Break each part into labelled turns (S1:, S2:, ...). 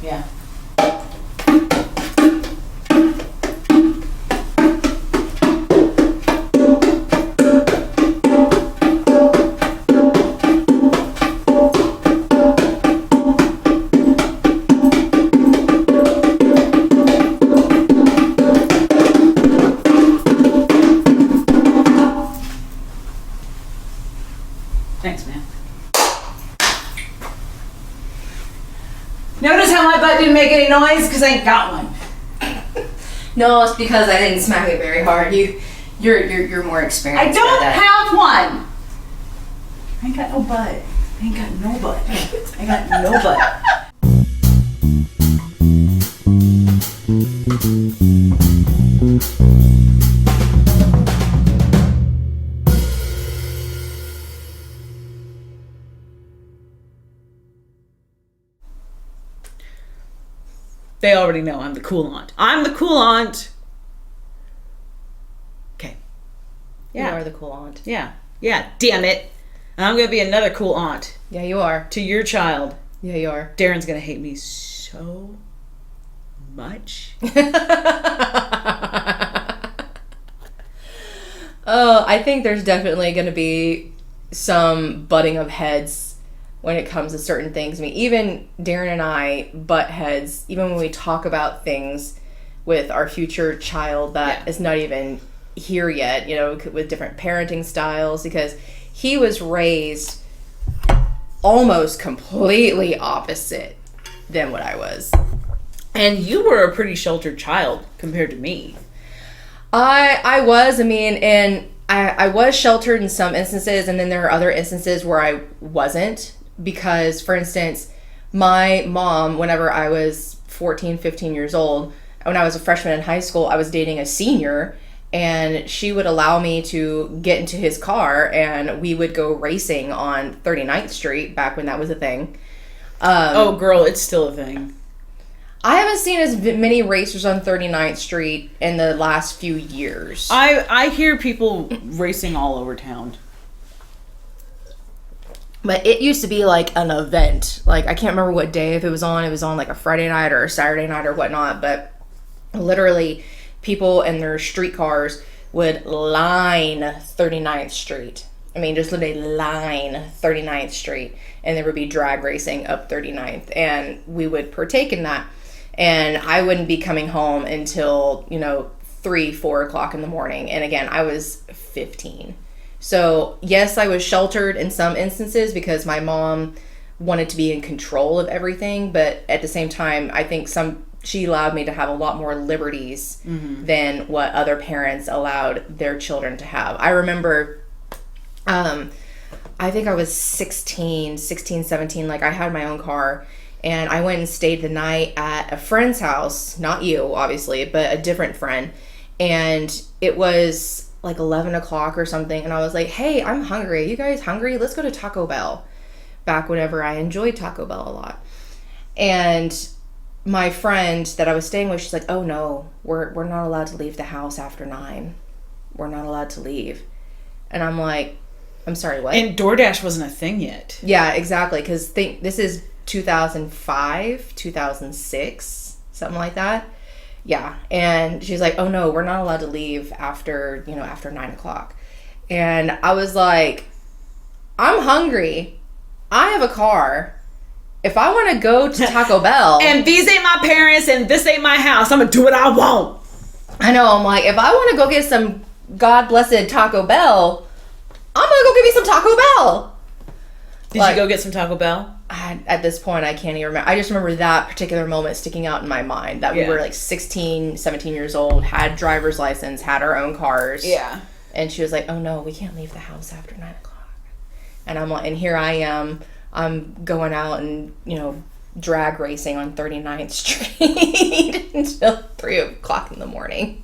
S1: Yeah. Thanks, man. Notice how my butt didn't make any noise? Because I ain't got one.
S2: No, it's because I didn't smack it very hard. You're more experienced.
S1: I don't have one. I ain't got no butt. I ain't got no butt. I got no butt. They already know I'm the cool aunt. I'm the cool aunt. Okay.
S2: Yeah. You are the cool aunt.
S1: Yeah. Yeah, damn it. And I'm going to be another cool aunt.
S2: Yeah, you are.
S1: To your child.
S2: Yeah, you are.
S1: Darren's going to hate me so much.
S2: Oh, I think there's definitely going to be some butting of heads when it comes to certain things. I mean, even Darren and I butt heads, even when we talk about things with our future child that is not even here yet, you know, with different parenting styles, because he was raised almost completely opposite than what I was.
S1: And you were a pretty sheltered child compared to me.
S2: I was, I mean, and I was sheltered in some instances, and then there are other instances where I wasn't. Because, for instance, my mom, whenever I was 14, 15 years old, when I was a freshman in high school, I was dating a senior, and she would allow me to get into his car, and we would go racing on 39th Street, back when that was a thing.
S1: Oh, girl, it's still a thing.
S2: I haven't seen as many racers on 39th Street in the last few years.
S1: I hear people racing all over town.
S2: But it used to be like an event. Like, I can't remember what day if it was on. It was on like a Friday night or a Saturday night or whatnot. But literally, people in their streetcars would line 39th Street. I mean, just literally line 39th Street. And there would be drag racing up 39th. And we would partake in that. And I wouldn't be coming home until, 3, 4 o'clock in the morning. And again, I was 15. So, yes, I was sheltered in some instances because my mom wanted to be in control of everything. But at the same time, I think she allowed me to have a lot more liberties than what other parents allowed their children to have. I remember, I think I was 16, 17. Like, I had my own car. And I went and stayed the night at a friend's house. Not you, obviously, but a different friend. And it was like 11 o'clock or something, and I was like, hey, I'm hungry. You guys hungry? Let's go to Taco Bell. Back whenever I enjoyed Taco Bell a lot. And my friend that I was staying with, she's like, oh no, we're not allowed to leave the house after 9. We're not allowed to leave. And I'm like, I'm sorry, what?
S1: And DoorDash wasn't a thing yet.
S2: Yeah, exactly, because this is 2005, 2006, something like that. Yeah, and she's like, oh no, we're not allowed to leave after 9 o'clock. And I was like, I'm hungry. I have a car. If I want to go to Taco Bell.
S1: And these ain't my parents and this ain't my house. I'm going to do what I want.
S2: I know, I'm like, if I want to go get some God blessed Taco Bell, I'm going to go get me some Taco Bell.
S1: Did you go get some Taco Bell?
S2: At this point, I can't even remember. I just remember that particular moment sticking out in my mind. That we were like 16, 17 years old, had driver's license, had our own cars.
S1: Yeah.
S2: And she was like, oh no, we can't leave the house after 9 o'clock. And I'm like, and here I am. I'm going out and, drag racing on 39th Street until 3 o'clock in the morning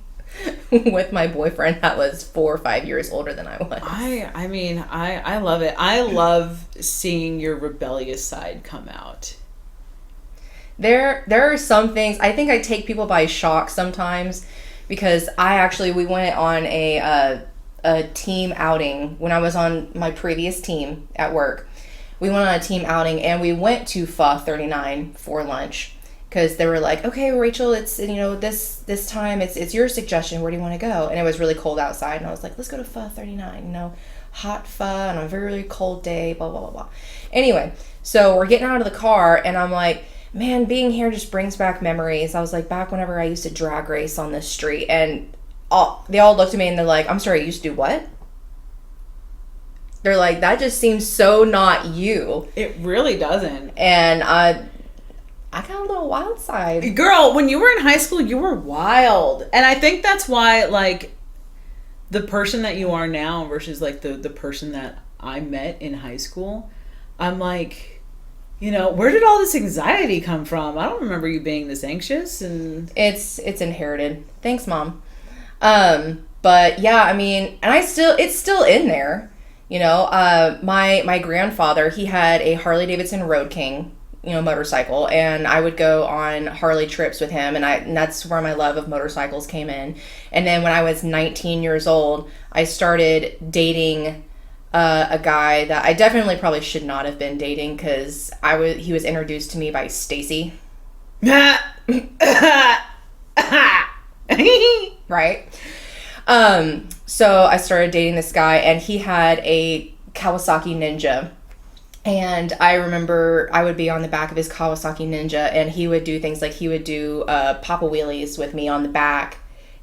S2: with my boyfriend that was 4 or 5 years older than I was.
S1: I mean, I love it. I love seeing your rebellious side come out.
S2: There are some things, I think I take people by shock sometimes, because we went on a team outing when I was on my previous team at work. We went on a team outing and we went to Pho 39 for lunch because they were like, okay, Rachel, it's, you know, this time it's your suggestion. Where do you want to go? And it was really cold outside, and I was like, let's go to Pho 39, you know, hot pho on a very, very cold day, blah, blah, blah, blah. Anyway, so we're getting out of the car, and I'm like, man, being here just brings back memories. I was like, back whenever I used to drag race on this street, and they all looked at me and they're like, I'm sorry, you used to do what? They're like, that just seems so not you.
S3: It really doesn't.
S2: And I got a little wild side.
S3: Girl, when you were in high school, you were wild. And I think that's why, like, the person that you are now versus, like, the person that I met in high school, I'm like, you know, where did all this anxiety come from? I don't remember you being this anxious. And
S2: it's inherited. Thanks, Mom. But yeah, I mean, and it's still in there. You know, my grandfather, he had a Harley Davidson Road King, you know, motorcycle, and I would go on Harley trips with him, and that's where my love of motorcycles came in. And then when I was 19 years old, I started dating a guy that I definitely probably should not have been dating, because he was introduced to me by Stacy. Right? So I started dating this guy, and he had a Kawasaki Ninja. And I remember I would be on the back of his Kawasaki Ninja, and he would do things like he would do Papa Wheelies with me on the back.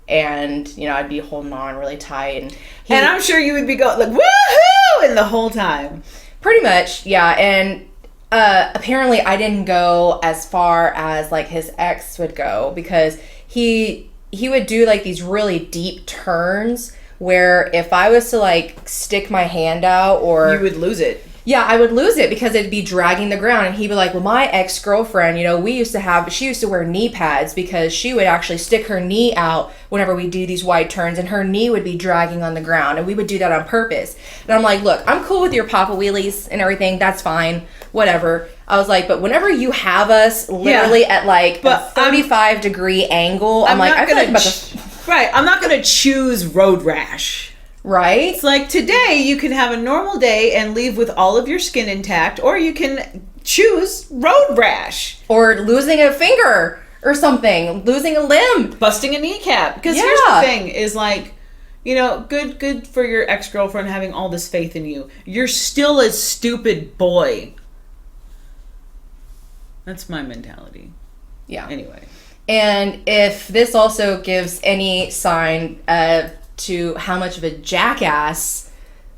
S2: And, you know, I'd be holding on really tight. And
S3: I'm sure you would be going like, woohoo! And the whole time.
S2: Pretty much, yeah. And apparently I didn't go as far as, like, his ex would go, because he would do, like, these really deep turns where if I was to, like, stick my hand out or...
S3: You would lose it.
S2: Yeah, I would lose it because it'd be dragging the ground. And he'd be like, well, my ex-girlfriend, you know, she used to wear knee pads because she would actually stick her knee out whenever we do these wide turns, and her knee would be dragging on the ground, and we would do that on purpose. And I'm like, look, I'm cool with your Papa Wheelies and everything. That's fine. Whatever. I was like, but whenever you have us literally at like a 35-degree angle, I'm like, I feel like I'm about to...
S3: Right. I'm not going to choose road rash.
S2: Right?
S3: It's like, today you can have a normal day and leave with all of your skin intact, or you can choose road rash.
S2: Or losing a finger or something, losing a limb.
S3: Busting a kneecap. Because here's the thing, is like, you know, good for your ex-girlfriend having all this faith in you. You're still a stupid boy. That's my mentality.
S2: Yeah.
S3: Anyway.
S2: And if this also gives any sign to how much of a jackass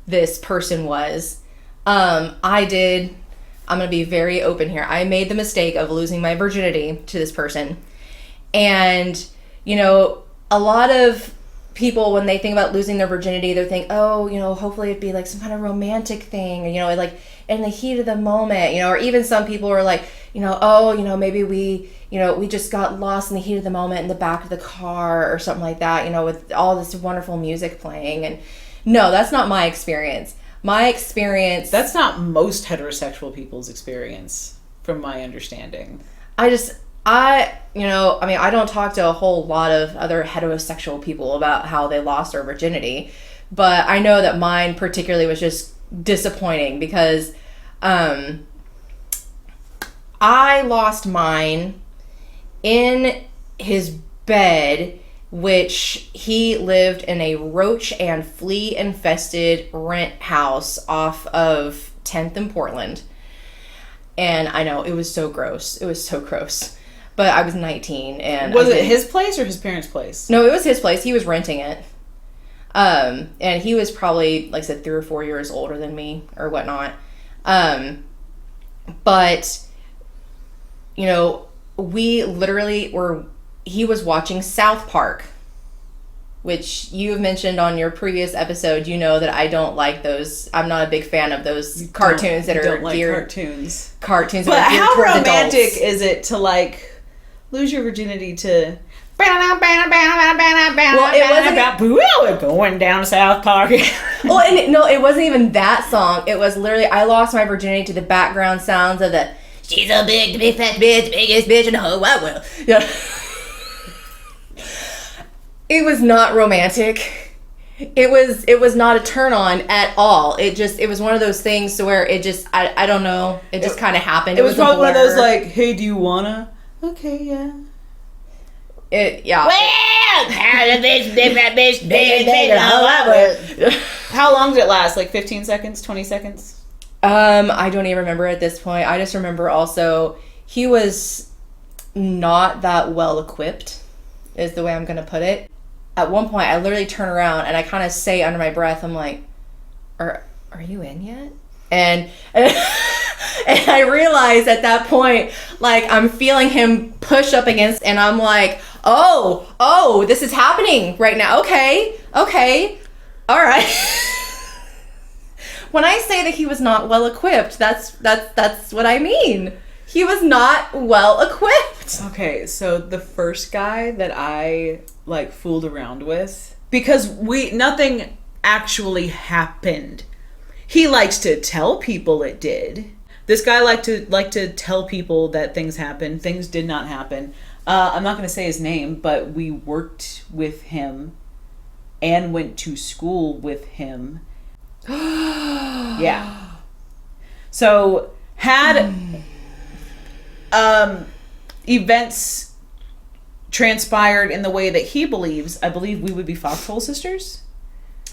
S2: this person was, I'm going to be very open here. I made the mistake of losing my virginity to this person. And, you know, a lot of people, when they think about losing their virginity, they think, oh, you know, hopefully it'd be like some kind of romantic thing, you know, like in the heat of the moment, you know, or even some people are like, you know, oh, you know, maybe we just got lost in the heat of the moment in the back of the car or something like that, you know, with all this wonderful music playing. And no, that's not my experience. My experience...
S3: That's not most heterosexual people's experience, from my understanding.
S2: I don't talk to a whole lot of other heterosexual people about how they lost their virginity, but I know that mine particularly was just disappointing because I lost mine in his bed, which he lived in a roach and flea infested rent house off of 10th and Portland. And I know, it was so gross. It was so gross. But I was 19 and...
S3: Was it his place or his parents' place?
S2: No, it was his place. He was renting it. And he was probably, like I said, 3 or 4 years older than me or whatnot. But, you know, we literally he was watching South Park, which you have mentioned on your previous episode. You know that I don't like those. I'm not a big fan of those cartoons that are geared... Cartoons
S3: but
S2: that are geared
S3: how
S2: towards
S3: romantic
S2: adults.
S3: is it to, like, lose your virginity to... Well, we're going down South Park.
S2: Well, and no, it wasn't even that song. It was literally, I lost my virginity to the background sounds of the, she's a big fat bitch, biggest bitch in the whole wide world. Yeah. It was not romantic. It was not a turn on at all. It was one of those things to where it just, I don't know, it just kind of happened.
S3: It was probably one of those like, hey, do you wanna? Okay, yeah.
S2: Yeah.
S3: How long did it last? Like 15 seconds, 20 seconds?
S2: I don't even remember at this point. I just remember also he was not that well equipped, is the way I'm gonna put it. At one point, I literally turn around and I kind of say under my breath, I'm like, "Are you in yet?" And and I realize at that point, like, I'm feeling him push up against, and I'm like, oh, this is happening right now. Okay, all right. When I say that he was not well equipped, that's what I mean. He was not well equipped.
S3: Okay, so the first guy that I like fooled around with, because nothing actually happened. He likes to tell people it did. This guy liked to tell people that things happened. Things did not happen. I'm not going to say his name, but we worked with him and went to school with him. Yeah. So had events transpired in the way that he believes, I believe we would be foxhole sisters.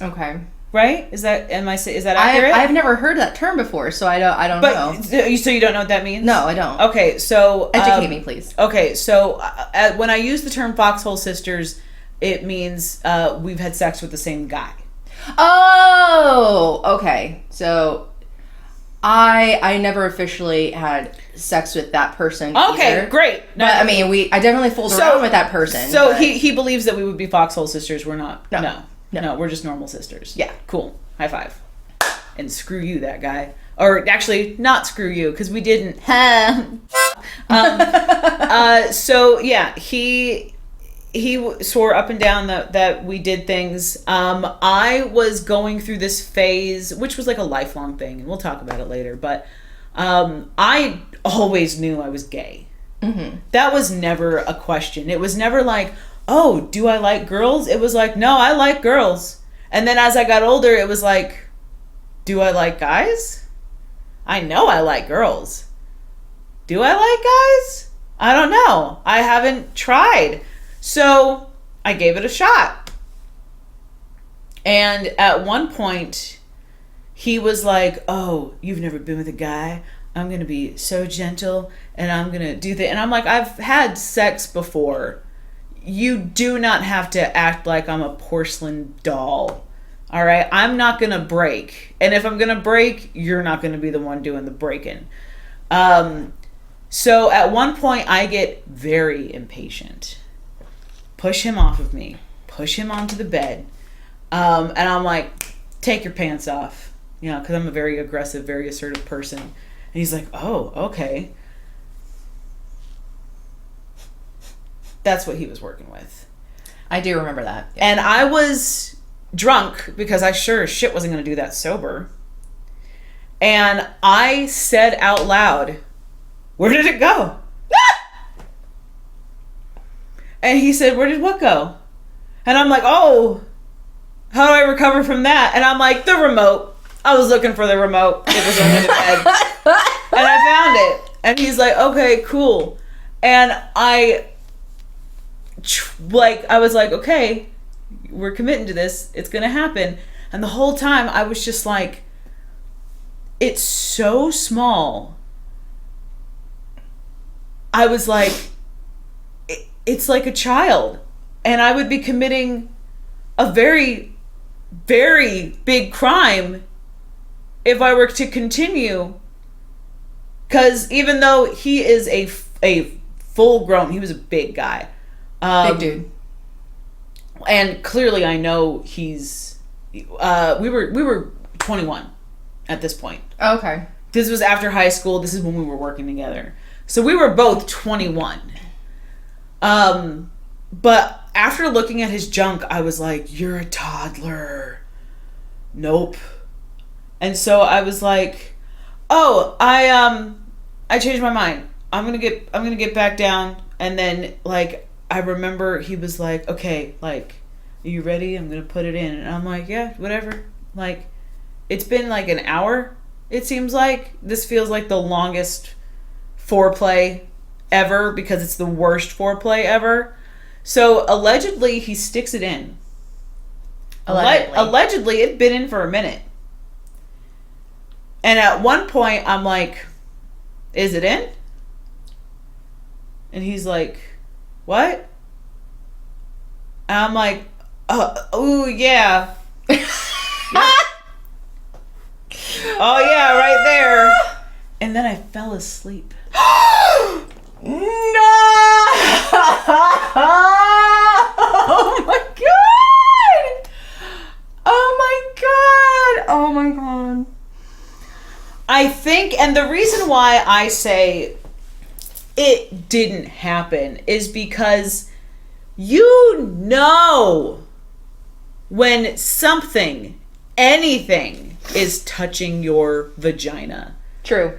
S2: Okay.
S3: Right? Is that accurate?
S2: I've never heard that term before, so I don't know.
S3: So you don't know what that means?
S2: No, I don't.
S3: Okay, so
S2: educate me, please.
S3: Okay, so when I use the term foxhole sisters, it means we've had sex with the same guy.
S2: Oh, okay. So I never officially had sex with that person.
S3: Okay,
S2: either.
S3: Great.
S2: No, but I mean, I definitely fooled around with that person.
S3: So he believes that we would be foxhole sisters. We're not.
S2: No,
S3: we're just normal sisters.
S2: Yeah.
S3: Cool. High five. And screw you, that guy. Or actually, not screw you, because we didn't. So yeah, he swore up and down that we did things. I was going through this phase, which was like a lifelong thing, and we'll talk about it later. But I always knew I was gay. Mm-hmm. That was never a question. It was never like, oh, do I like girls? It was like, no, I like girls. And then as I got older, it was like, do I like guys? I know I like girls. Do I like guys? I don't know. I haven't tried. So I gave it a shot. And at one point, he was like, oh, you've never been with a guy? I'm going to be so gentle and I'm going to do that. And I'm like, I've had sex before. You do not have to act like I'm a porcelain doll. All right? I'm not going to break. And if I'm going to break, you're not going to be the one doing the breaking. So at one point, I get very impatient. Push him off of me. Push him onto the bed. And I'm like, take your pants off. You know, because I'm a very aggressive, very assertive person. And he's like, oh, okay. That's what he was working with.
S2: I do remember that.
S3: Yeah. And I was drunk because I sure as shit wasn't going to do that sober. And I said out loud, where did it go? And he said, where did what go? And I'm like, oh, how do I recover from that? And I'm like, the remote. I was looking for the remote. It was under the bed. And I found it. And he's like, okay, cool. And I was like, okay, we're committing to this. It's going to happen. And the whole time I was just like, it's so small. I was like, it's like a child. And I would be committing a very, very big crime if I were to continue. Because even though he is a full grown, he was a big guy.
S2: Big dude.
S3: And clearly I know he's, we were 21 at this point.
S2: Okay.
S3: This was after high school. This is when we were working together. So we were both 21. But after looking at his junk, I was like, you're a toddler. Nope. And so I was like, oh, I changed my mind. I'm gonna get back down. And then like I remember he was like, okay, like, are you ready? I'm gonna put it in. And I'm like, yeah, whatever. Like, it's been like an hour, it seems like. This feels like the longest foreplay ever because it's the worst foreplay ever. So allegedly he sticks it in. Allegedly it'd been in for a minute. And at one point I'm like, is it in? And he's like, what? And I'm like, oh yeah. Yep. Oh yeah, right there. And then I fell asleep.
S2: No! Oh my god! Oh my god! Oh my god.
S3: I think, and the reason why I say it didn't happen is because you know when something, anything, is touching your vagina.
S2: True.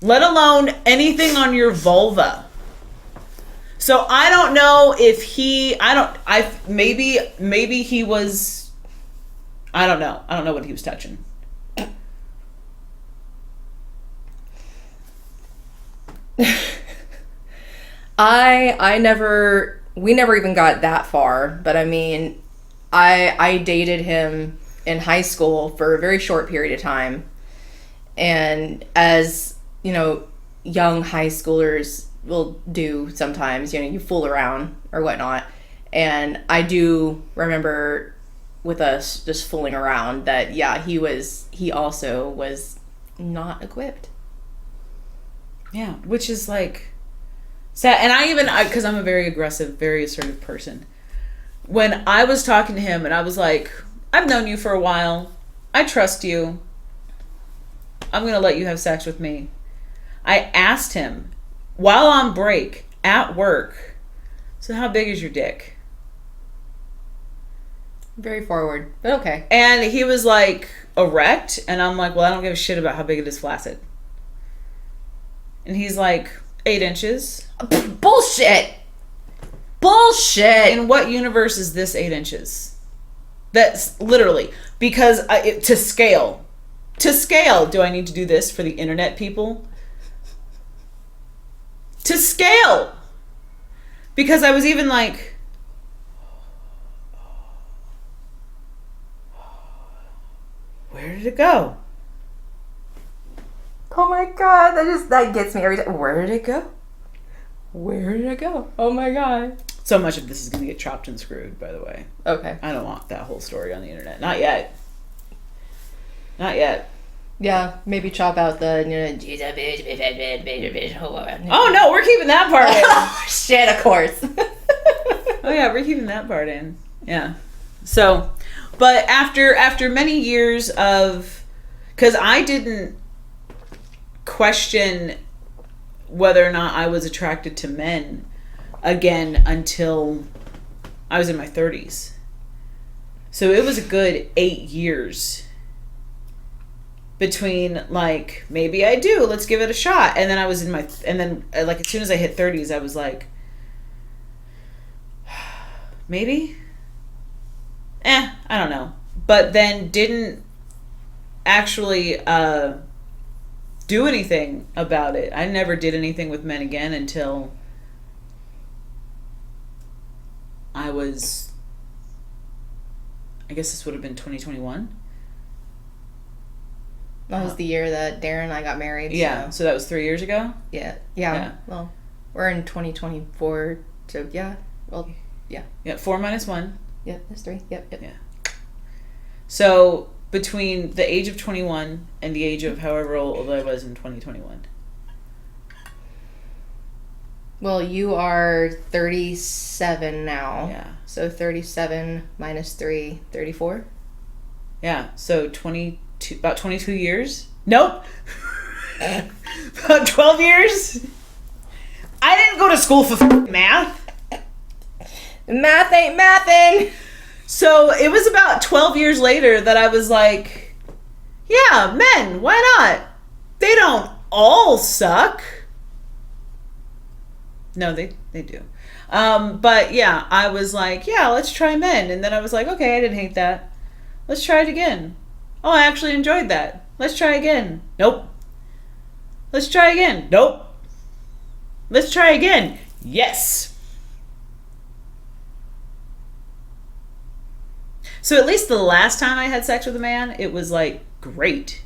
S3: Let alone anything on your vulva. So I don't know if maybe he was, I don't know. I don't know what he was touching.
S2: We never even got that far, but I mean, I dated him in high school for a very short period of time. And as, you know, young high schoolers will do sometimes, you know, you fool around or whatnot. And I do remember with us just fooling around that, yeah, he also was not equipped.
S3: Yeah, which is like sad. And because I'm a very aggressive, very assertive person. When I was talking to him and I was like, I've known you for a while. I trust you. I'm going to let you have sex with me. I asked him while on break at work, so how big is your dick?
S2: Very forward, but okay.
S3: And he was like, erect. And I'm like, well, I don't give a shit about how big it is flaccid. And he's like, 8 inches.
S2: Bullshit.
S3: In what universe is this 8 inches? That's literally, because to scale, do I need to do this for the internet people? To scale. Because I was even like, where did it go?
S2: Oh my god, that gets me every time. Where did it go? Where did it go? Oh my god.
S3: So much of this is going to get chopped and screwed, by the way.
S2: Okay.
S3: I don't want that whole story on the internet. Not yet. Not yet.
S2: Yeah, maybe chop out the, you know,
S3: oh no, we're keeping that part in.
S2: Shit, of course.
S3: Oh yeah, we're keeping that part in. Yeah. So, but after many years of, because I didn't question whether or not I was attracted to men again until I was in my 30s. So it was a good 8 years between like, maybe I do, let's give it a shot. And then I was and then like as soon as I hit 30s, I was like, maybe? I don't know. But then didn't actually do anything about it. I never did anything with men again until I guess this would have been 2021.
S2: That was the year that Darren and I got married.
S3: Yeah, so that was 3 years ago?
S2: Yeah. Well, we're in 2024, so yeah. Well, yeah.
S3: Yeah, 4 minus 1.
S2: Yep, that's 3. Yep.
S3: Yeah. So, between the age of 21 and the age of however old I was in 2021.
S2: Well, you are 37 now.
S3: Yeah.
S2: So 37 minus 3, 34?
S3: Yeah, so 22, about 22 years? Nope. About 12 years? I didn't go to school for math.
S2: Math ain't mathin'.
S3: So it was about 12 years later that I was like, yeah, men, why not? They don't all suck. No, they do. But yeah, I was like, yeah, let's try men. And then I was like, okay, I didn't hate that. Let's try it again. Oh, I actually enjoyed that. Let's try again. Nope. Let's try again. Nope. Let's try again. Yes. So at least the last time I had sex with a man, it was like great.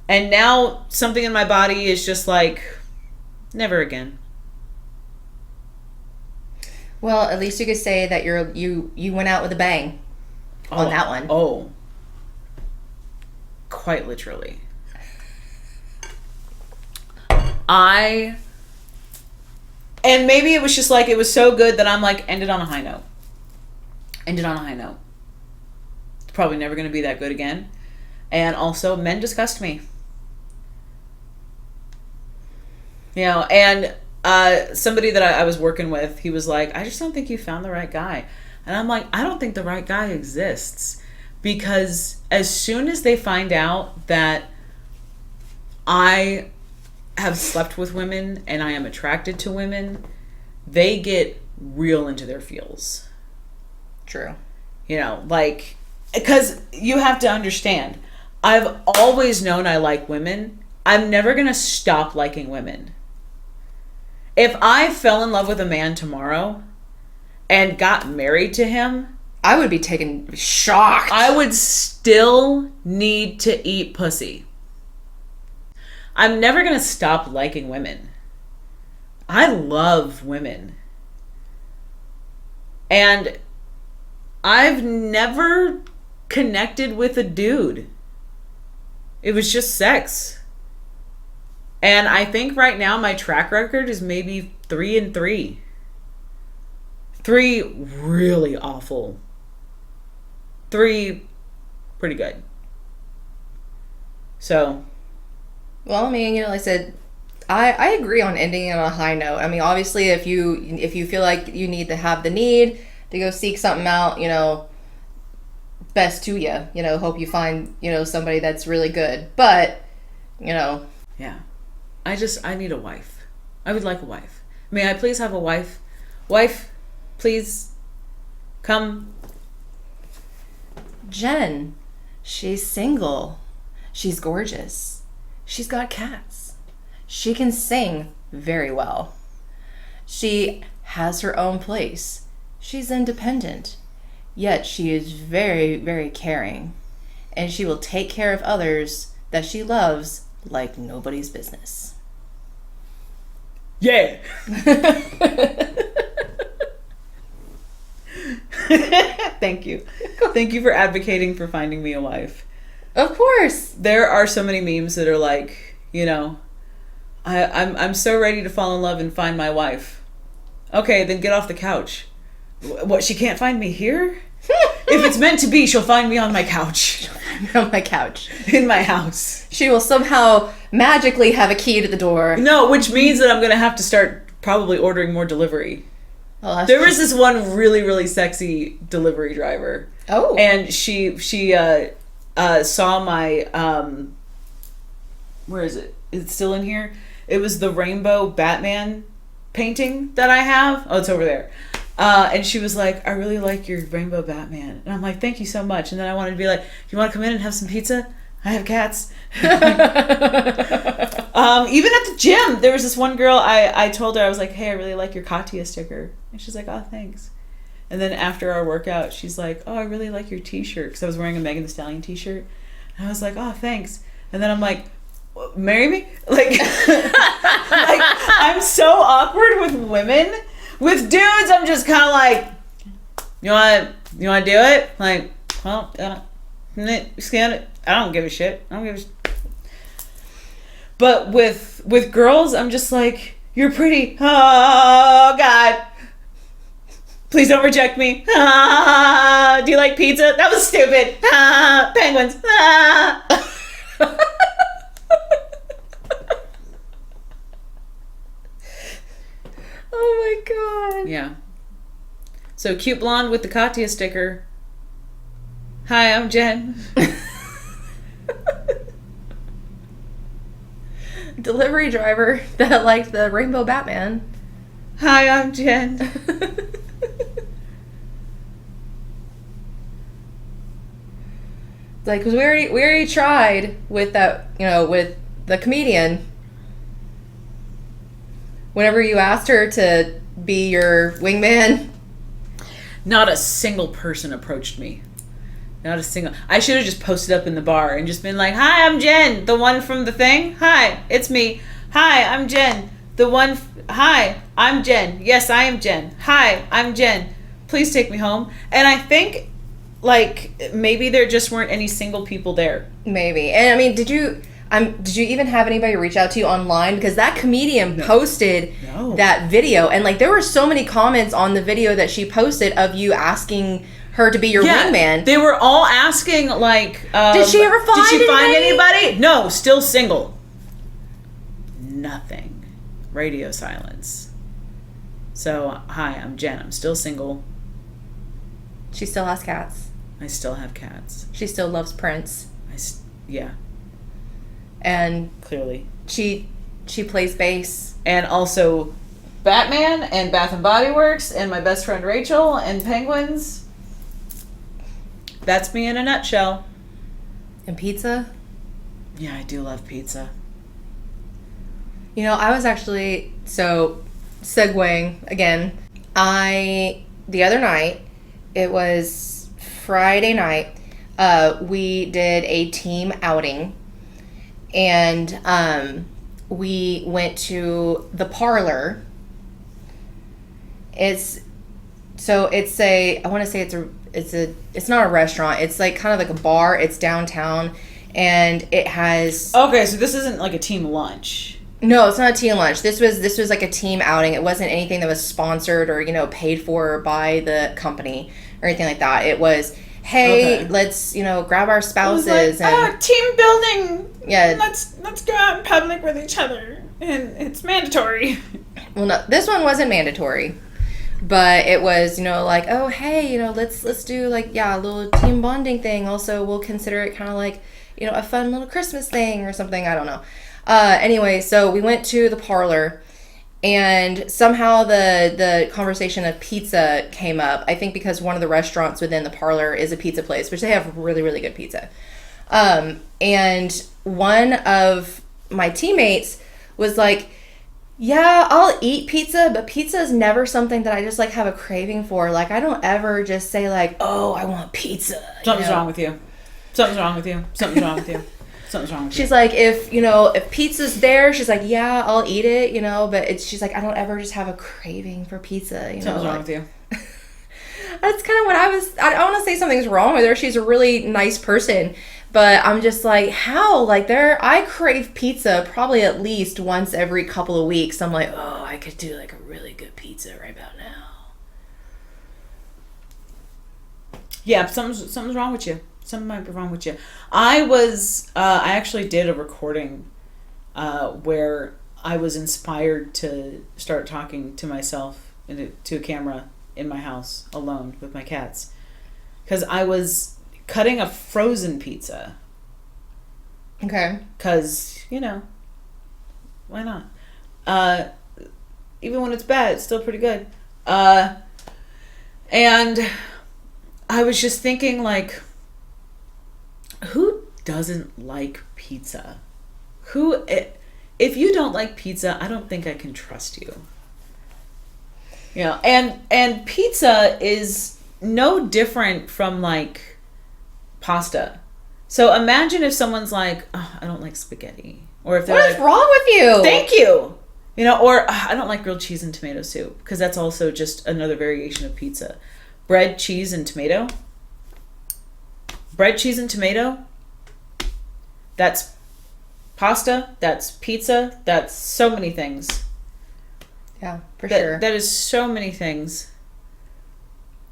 S3: And now something in my body is just like, never again.
S2: Well, at least you could say that you went out with a bang on that one.
S3: Oh. Quite literally. And maybe it was just like, it was so good that I'm like, ended on a high note. Ended on a high note. It's probably never going to be that good again. And also, men disgust me. You know, and somebody that I was working with, he was like, I just don't think you found the right guy. And I'm like, I don't think the right guy exists. Because as soon as they find out that I have slept with women and I am attracted to women, they get real into their feels.
S2: True.
S3: You know, like, because you have to understand, I've always known I like women. I'm never going to stop liking women. If I fell in love with a man tomorrow and got married to him,
S2: I would be shocked.
S3: I would still need to eat pussy. I'm never going to stop liking women. I love women. And I've never connected with a dude. It was just sex. And I think right now my track record is maybe 3-3. 3 really awful. 3 pretty good. So,
S2: well, I mean, you know, like I said, I agree on ending on a high note. I mean, obviously, if you feel like you need to have the need to go seek something out, you know, best to you. You know, hope you find, you know, somebody that's really good. But, you know.
S3: Yeah. I need a wife. I would like a wife. May I please have a wife? Wife, please come.
S2: Jenn, she's single. She's gorgeous. She's got cats. She can sing very well. She has her own place. She's independent. Yet she is very, very caring. And she will take care of others that she loves like nobody's business.
S3: Yeah. Thank you. Thank you for advocating for finding me a wife.
S2: Of course.
S3: There are so many memes that are like, you know, I'm so ready to fall in love and find my wife. Okay, then get off the couch. What, she can't find me here? If it's meant to be, she'll find me on my couch.
S2: On my couch.
S3: In my house.
S2: She will somehow magically have a key to the door.
S3: No, which means that I'm going to have to start probably ordering more delivery.
S2: Well,
S3: there was this one really, really sexy delivery driver.
S2: Oh.
S3: And she saw my, where is it? Is it still in here? It was the rainbow Batman painting that I have. Oh, it's over there. And she was like, I really like your rainbow Batman. And I'm like, thank you so much. And then I wanted to be like, you want to come in and have some pizza? I have cats. Even at the gym, there was this one girl, I told her, I was like, hey, I really like your Katya sticker. And she's like, oh, thanks. And then after our workout, she's like, oh, I really like your t-shirt. Because I was wearing a Megan Thee Stallion t-shirt. And I was like, oh, thanks. And then I'm like, marry me? Like, like, I'm so awkward with women. With dudes, I'm just kind of like, you want to do it? Like, well, scan it. I don't give a shit. But with girls, I'm just like, you're pretty. Oh, God. Please don't reject me. Do you like pizza? That was stupid. Penguins.
S2: Oh my God.
S3: Yeah. So cute blonde with the Katya sticker. Hi, I'm Jenn.
S2: Delivery driver that liked the rainbow Batman.
S3: Hi, I'm Jenn.
S2: Like, cause we already tried with that, you know, with the comedian. whenever you asked her to be your wingman?
S3: Not a single person approached me. Not a single. I should have just posted up in the bar and just been like, "Hi, I'm Jen, the one from the thing. Hi, it's me. Hi, I'm Jen, the one. Hi, I'm Jen. Yes, I am Jen. Hi, I'm Jen. Please take me home." And I think, like, maybe there just weren't any single people there.
S2: Maybe. And I mean, did you even have anybody reach out to you online? Because that comedian posted that video, and like there were so many comments on the video that she posted of you asking her to be your wingman.
S3: They were all asking, like,
S2: did she ever find
S3: Did she find
S2: anybody?
S3: anybody? No, still single. Nothing. Radio silence. So, hi, I'm Jen. I'm still single.
S2: She still has cats.
S3: I still have cats.
S2: She still loves Prince.
S3: Yeah.
S2: And
S3: Clearly.
S2: she plays bass.
S3: And also Batman and Bath and Body Works and my best friend Rachel and penguins. That's me in a nutshell.
S2: And pizza?
S3: Yeah, I do love pizza.
S2: You know, I was actually, so segueing again, the other night, it was Friday night, we did a team outing, and we went to the Parlor. It's not a restaurant, it's like kind of like a bar, it's downtown, and it has...
S3: Okay, so this isn't like a team lunch.
S2: No, it's not a team lunch. This was like a team outing. It wasn't anything that was sponsored or, paid for by the company or anything like that. It was, hey, let's, grab our spouses.
S3: Team building.
S2: Yeah.
S3: Let's go out in public with each other. And it's mandatory.
S2: Well, no, this one wasn't mandatory. But it was, like, oh, hey, let's do, like, a little team bonding thing. Also, we'll consider it kind of like, a fun little Christmas thing or something. I don't know. Anyway, so we went to the Parlor, and somehow the conversation of pizza came up. I think because one of the restaurants within the Parlor is a pizza place, which they have really, really good pizza. And one of my teammates was like, yeah, I'll eat pizza, but pizza is never something that I just, like, have a craving for. Like, I don't ever just say, like, oh, I want pizza.
S3: Something's wrong with you. Something's wrong with you. Something's wrong with you. Something's wrong with you.
S2: She's like, if pizza's there, she's like, yeah, I'll eat it, but she's like, I don't ever just have a craving for pizza,
S3: Something's wrong with you.
S2: That's kind of what I want to say something's wrong with her. She's a really nice person, but I'm just like, how? Like, I crave pizza probably at least once every couple of weeks. I'm like, oh, I could do, like, a really good pizza right about now.
S3: Yeah, something's wrong with you. Something might be wrong with you. I actually did a recording where I was inspired to start talking to myself to a camera in my house alone with my cats. Because I was cutting a frozen pizza.
S2: Okay.
S3: Because, why not? Even when it's bad, it's still pretty good. And I was just thinking, like, who doesn't like pizza? If you don't like pizza, I don't think I can trust you. And pizza is no different from, like, pasta. So imagine if someone's like, oh, I don't like spaghetti. Or if they're
S2: what is wrong with you?
S3: Thank you. Or I don't like grilled cheese and tomato soup, because that's also just another variation of pizza. Bread, cheese, and tomato. Bread, cheese, and tomato. That's pasta. That's pizza. That's so many things.
S2: Yeah, for sure.
S3: That is so many things.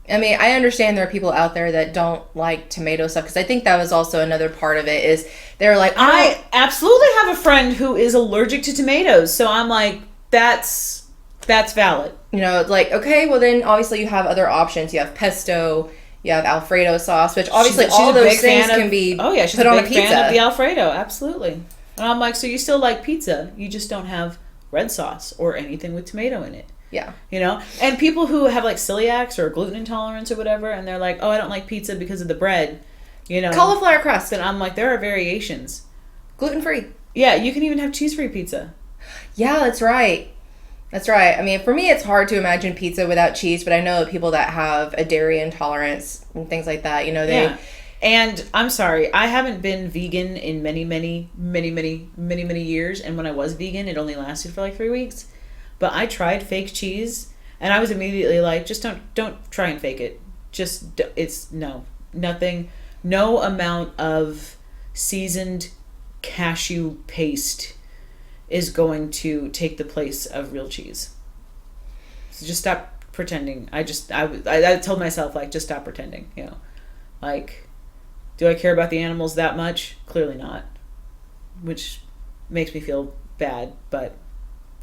S2: I mean, I understand there are people out there that don't like tomato stuff, because I think that was also another part of it is they're like,
S3: I absolutely have a friend who is allergic to tomatoes, so I'm like, that's valid.
S2: Like, okay, well then obviously you have other options. You have pesto, you have Alfredo sauce, which obviously all those things can be put on a pizza.
S3: She's a big fan of the Alfredo, absolutely. And I'm like, so you still like pizza, you just don't have red sauce or anything with tomato in it.
S2: Yeah.
S3: And people who have, like, celiacs or gluten intolerance or whatever, and they're like, oh, I don't like pizza because of the bread,
S2: cauliflower crust.
S3: And I'm like, there are variations.
S2: Gluten-free.
S3: Yeah, you can even have cheese-free pizza.
S2: Yeah, that's right. That's right. I mean, for me, it's hard to imagine pizza without cheese, but I know people that have a dairy intolerance and things like that, you know, they...
S3: Yeah. And I'm sorry, I haven't been vegan in many years. And when I was vegan, it only lasted for like 3 weeks. But I tried fake cheese, and I was immediately like, just don't try and fake it. Nothing. No amount of seasoned cashew paste is going to take the place of real cheese. So just stop pretending. I told myself, like, just stop pretending, you know. Like, do I care about the animals that much? Clearly not. Which makes me feel bad, but...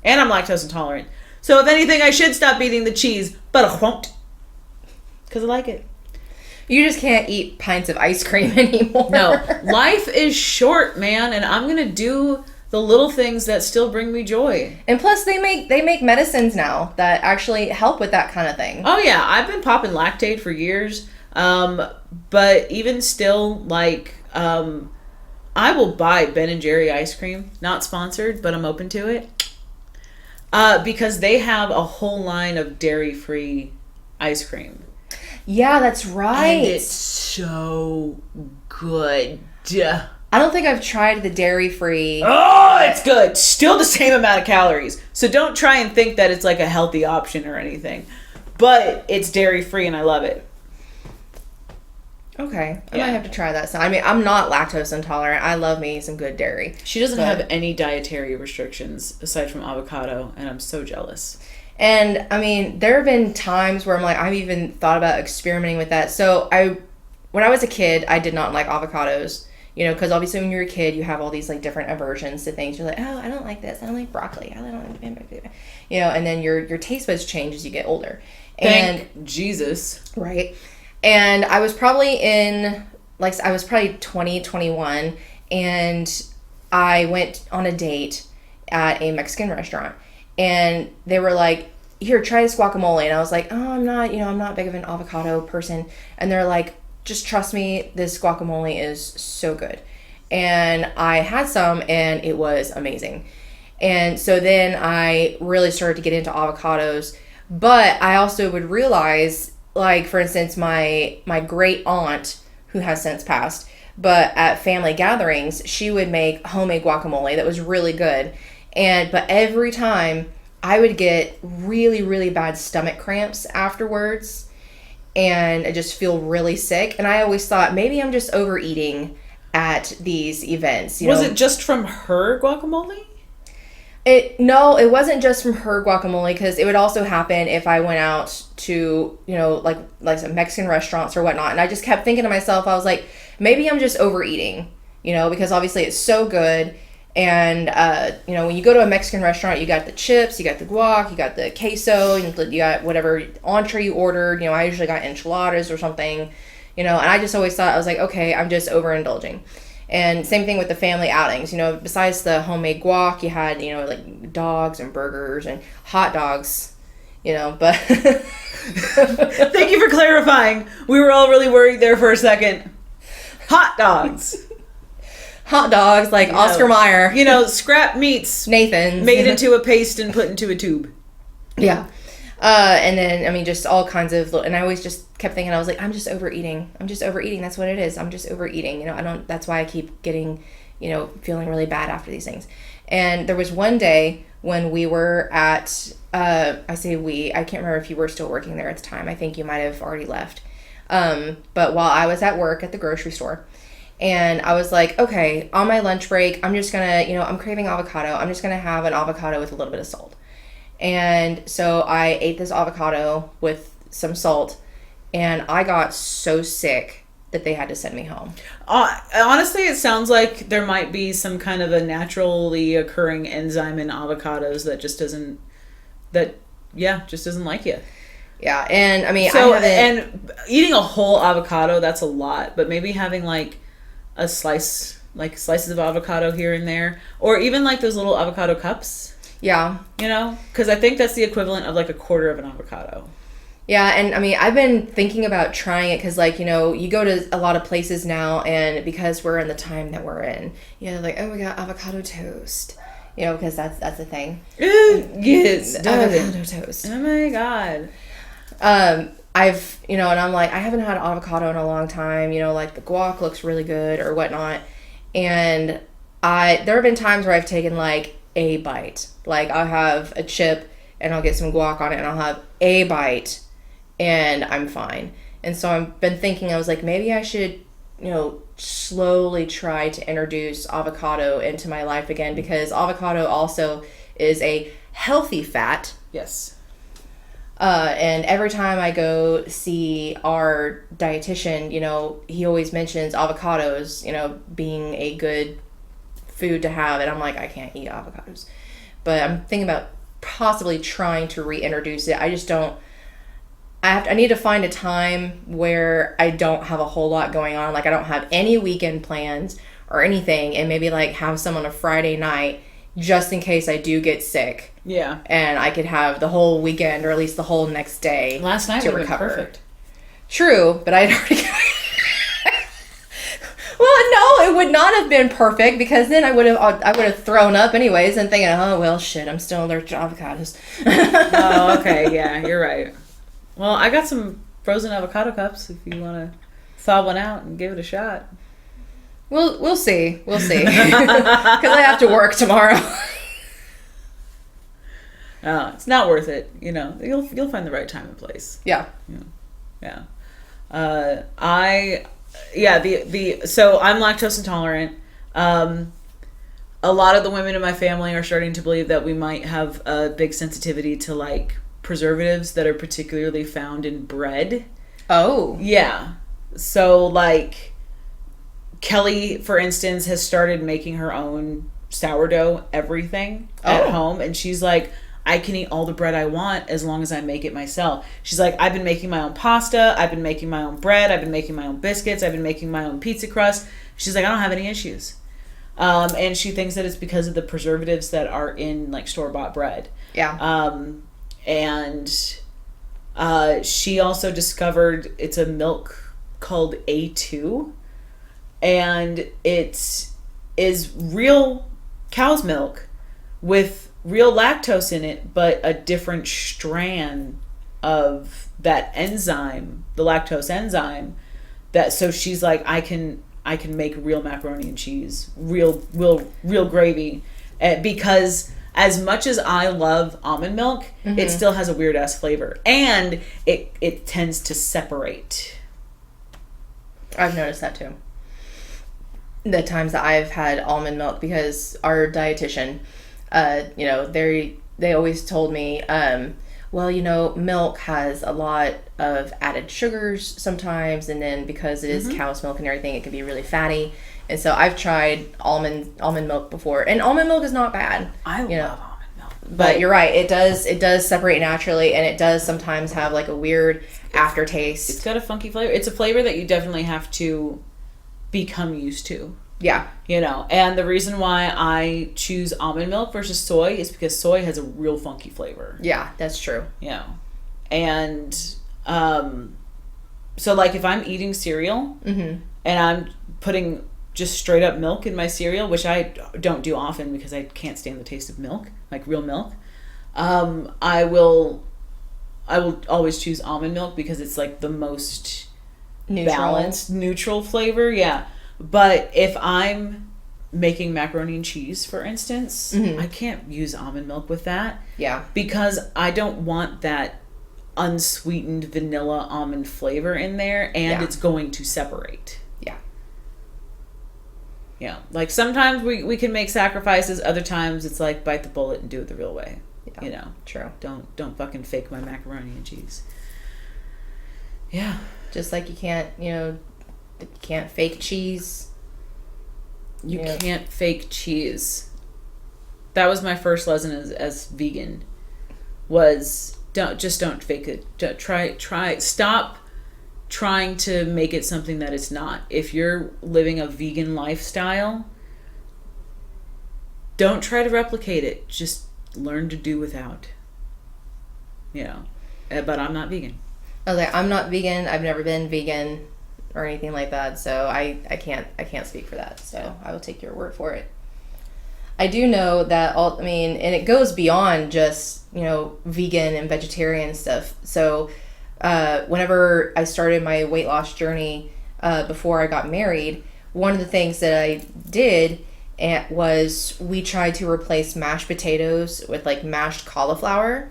S3: And I'm lactose intolerant. So if anything, I should stop eating the cheese, but I won't. Because I like it.
S2: You just can't eat pints of ice cream anymore.
S3: No. Life is short, man, and I'm going to do the little things that still bring me joy.
S2: And plus, they make medicines now that actually help with that kind of thing.
S3: Oh, yeah. I've been popping Lactaid for years. But even still, like, I will buy Ben & Jerry ice cream. Not sponsored, but I'm open to it. Because they have a whole line of dairy-free ice cream.
S2: Yeah, that's right.
S3: And it's so good.
S2: I don't think I've tried the dairy-free.
S3: Oh, it's good. Still the same amount of calories. So don't try and think that it's like a healthy option or anything. But it's dairy-free and I love it.
S2: Okay. I might have to try that. So, I mean, I'm not lactose intolerant. I love me some good dairy.
S3: She doesn't have any dietary restrictions aside from avocado, and I'm so jealous.
S2: And, I mean, there have been times where I'm like, I've even thought about experimenting with that. So, when I was a kid, I did not like avocados. You know, because obviously when you're a kid, you have all these, like, different aversions to things. You're like, oh, I don't like this. I don't like broccoli. I don't like... You know, and then your taste buds change as you get older.
S3: Thank Jesus.
S2: Right. And I was probably 20, 21, and I went on a date at a Mexican restaurant, and they were like, here, try this guacamole. And I was like, oh, I'm not big of an avocado person. And they're like, just trust me, this guacamole is so good. And I had some, and it was amazing. And so then I really started to get into avocados, but I also would realize, like, for instance, my great aunt, who has since passed, but at family gatherings, she would make homemade guacamole that was really good. But every time I would get really, really bad stomach cramps afterwards, and I just feel really sick. And I always thought, maybe I'm just overeating at these events.
S3: Was it just from her guacamole?
S2: No, it wasn't just from her guacamole, because it would also happen if I went out to, you know, like some Mexican restaurants or whatnot. And I just kept thinking to myself, I was like, maybe I'm just overeating, you know, because obviously it's so good. And, you know, when you go to a Mexican restaurant, you got the chips, you got the guac, you got the queso, you got whatever entree you ordered. You know, I usually got enchiladas or something, you know, and I just always thought, I was like, okay, I'm just overindulging. And same thing with the family outings, you know, besides the homemade guac, you had, you know, like dogs and burgers and hot dogs, you know, but...
S3: Thank you for clarifying. We were all really worried there for a second. Hot dogs.
S2: Hot dogs, like Oscar Mayer.
S3: You know, scrap meats.
S2: Nathan's.
S3: Made into a paste and put into a tube.
S2: Yeah. And then, I mean, just all kinds of little, and I always just kept thinking, I was like, I'm just overeating. That's what it is. I'm just overeating. You know, that's why I keep getting, you know, feeling really bad after these things. And there was one day when we were at, I say we, I can't remember if you were still working there at the time. I think you might have already left. But while I was at work at the grocery store, and I was like, okay, on my lunch break, I'm just gonna, you know, I'm craving avocado. I'm just gonna have an avocado with a little bit of salt. And so I ate this avocado with some salt, and I got so sick that they had to send me home.
S3: Honestly, it sounds like there might be some kind of a naturally occurring enzyme in avocados that just doesn't like you.
S2: Yeah, and I mean,
S3: and eating a whole avocado, that's a lot, but maybe having like a slices of avocado here and there, or even like those little avocado cups.
S2: Yeah.
S3: You know? Because I think that's the equivalent of like a quarter of an avocado.
S2: Yeah, and I mean, I've been thinking about trying it because, like, you know, you go to a lot of places now, and because we're in the time that we're in, you know, like, oh, we got avocado toast, You know, because that's a thing.
S3: Yes,
S2: Avocado toast.
S3: Oh my God.
S2: I've, you know, and I'm like, I haven't had avocado in a long time, you know, like the guac looks really good or whatnot. And there have been times where I've taken like a bite. Like I'll have a chip and I'll get some guac on it and I'll have a bite and I'm fine. And so I've been thinking, I was like, maybe I should, you know, slowly try to introduce avocado into my life again, because avocado also is a healthy fat.
S3: Yes.
S2: And every time I go see our dietitian, you know, he always mentions avocados, you know, being a good food to have. And I'm like, I can't eat avocados. But I'm thinking about possibly trying to reintroduce it. I just don't. I need to find a time where I don't have a whole lot going on. Like I don't have any weekend plans or anything. And maybe like have some on a Friday night just in case I do get sick.
S3: Yeah.
S2: And I could have the whole weekend or at least the whole next day
S3: Last night
S2: to
S3: would have been
S2: recover.
S3: perfect.
S2: True, but I'd already Well, no, it would not have been perfect because then I would have thrown up anyways and thinking, oh well, shit, I'm still allergic to avocados.
S3: Oh, okay, yeah, you're right. Well, I got some frozen avocado cups if you want to thaw one out and give it a shot.
S2: We'll see, because I have to work tomorrow.
S3: No, it's not worth it. You know, you'll find the right time and place.
S2: Yeah.
S3: Yeah. So I'm lactose intolerant. A lot of the women in my family are starting to believe that we might have a big sensitivity to like preservatives that are particularly found in bread.
S2: Oh.
S3: Yeah. So like Kelly, for instance, has started making her own sourdough everything at home, and she's like, I can eat all the bread I want as long as I make it myself. She's like, I've been making my own pasta, I've been making my own bread, I've been making my own biscuits, I've been making my own pizza crust. She's like, I don't have any issues. And she thinks that it's because of the preservatives that are in like store-bought bread.
S2: Yeah.
S3: And she also discovered it's a milk called A2, and it is real cow's milk with real lactose in it, but a different strand of that enzyme, the lactose enzyme. That so she's like, I can make real macaroni and cheese, real gravy, because as much as I love almond milk, it still has a weird ass flavor, and it tends to separate.
S2: I've noticed that too. The times that I've had almond milk, because our dietitian, you know, they always told me, well, you know, milk has a lot of added sugars sometimes, and then because it is cow's milk and everything, it can be really fatty. And so I've tried almond milk before, and almond milk is not bad.
S3: I love almond milk,
S2: but you're right, it does separate naturally, and it does sometimes have like a weird aftertaste.
S3: It's got a funky flavor. It's a flavor that you definitely have to become used to.
S2: Yeah.
S3: You know, and the reason why I choose almond milk versus soy is because soy has a real funky flavor.
S2: Yeah, that's true.
S3: Yeah. And so like if I'm eating cereal and I'm putting just straight up milk in my cereal, which I don't do often because I can't stand the taste of milk, like real milk, I will always choose almond milk because it's like the most balanced, neutral flavor. Yeah. But if I'm making macaroni and cheese, for instance, I can't use almond milk with that.
S2: Yeah. Because
S3: I don't want that unsweetened vanilla almond flavor in there, and it's going to separate.
S2: Yeah.
S3: Yeah. Like sometimes we can make sacrifices, other times it's like bite the bullet and do it the real way. Yeah. You know. True. Don't fucking fake my macaroni and cheese. Yeah.
S2: Just like you can't, you know, you can't fake cheese.
S3: You can't fake cheese. That was my first lesson as vegan. Was don't fake it. Try stop trying to make it something that it's not. If you're living a vegan lifestyle, don't try to replicate it. Just learn to do without. You know. But I'm not vegan.
S2: Okay, I'm not vegan. I've never been vegan or anything like that, so I can't speak for that, so I will take your word for it. I do know that and it goes beyond just, vegan and vegetarian stuff. So whenever I started my weight loss journey before I got married, one of the things that I did was we tried to replace mashed potatoes with like mashed cauliflower.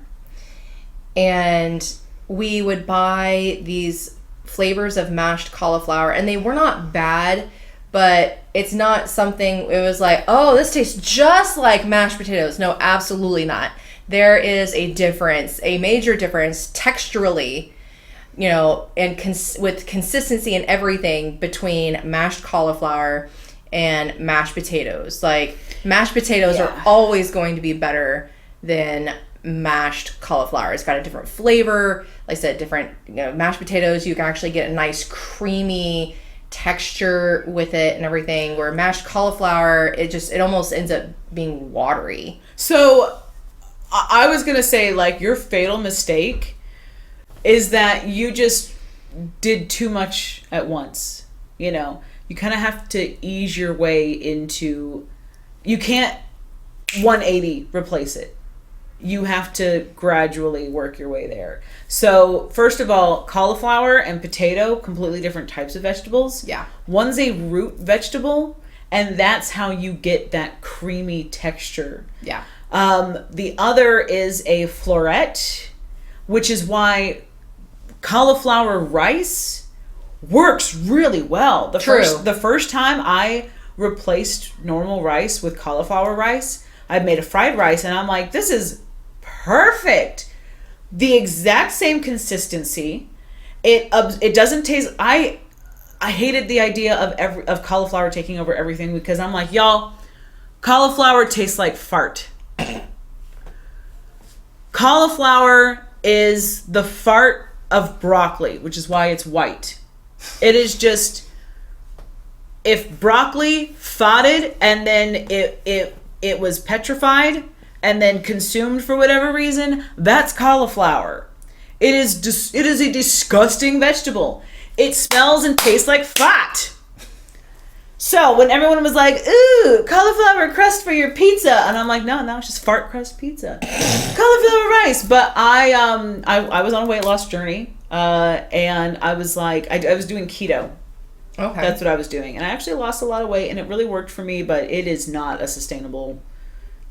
S2: And we would buy these flavors of mashed cauliflower, and they were not bad, but it's not something, it was like, oh, this tastes just like mashed potatoes. No, absolutely not. There is a difference, a major difference texturally, and with consistency and everything between mashed cauliflower and mashed potatoes. Like, mashed potatoes are always going to be better than mashed cauliflower. It's got a different flavor. Like I said, different, mashed potatoes, you can actually get a nice creamy texture with it and everything, where mashed cauliflower, it almost ends up being watery.
S3: So I was going to say, like, your fatal mistake is that you just did too much at once. You kind of have to ease your way into, you can't 180 replace it. You have to gradually work your way there. So first of all, cauliflower and potato, completely different types of vegetables.
S2: Yeah.
S3: One's a root vegetable, and that's how you get that creamy texture.
S2: Yeah.
S3: The other is a floret, which is why cauliflower rice works really well. The first time I replaced normal rice with cauliflower rice, I made a fried rice, and I'm like, this is perfect. The exact same consistency. It doesn't taste. I hated the idea of cauliflower taking over everything, because I'm like, y'all, cauliflower tastes like fart. Cauliflower is the fart of broccoli, which is why it's white. It is just, if broccoli farted and then it was petrified and then consumed for whatever reason, that's cauliflower. It is a disgusting vegetable. It smells and tastes like fat. So when everyone was like, ooh, cauliflower crust for your pizza, and I'm like, no, it's just fart crust pizza. Cauliflower rice. But I was on a weight loss journey, and I was like, I was doing keto.
S2: Okay.
S3: That's what I was doing. And I actually lost a lot of weight, and it really worked for me, but it is not a sustainable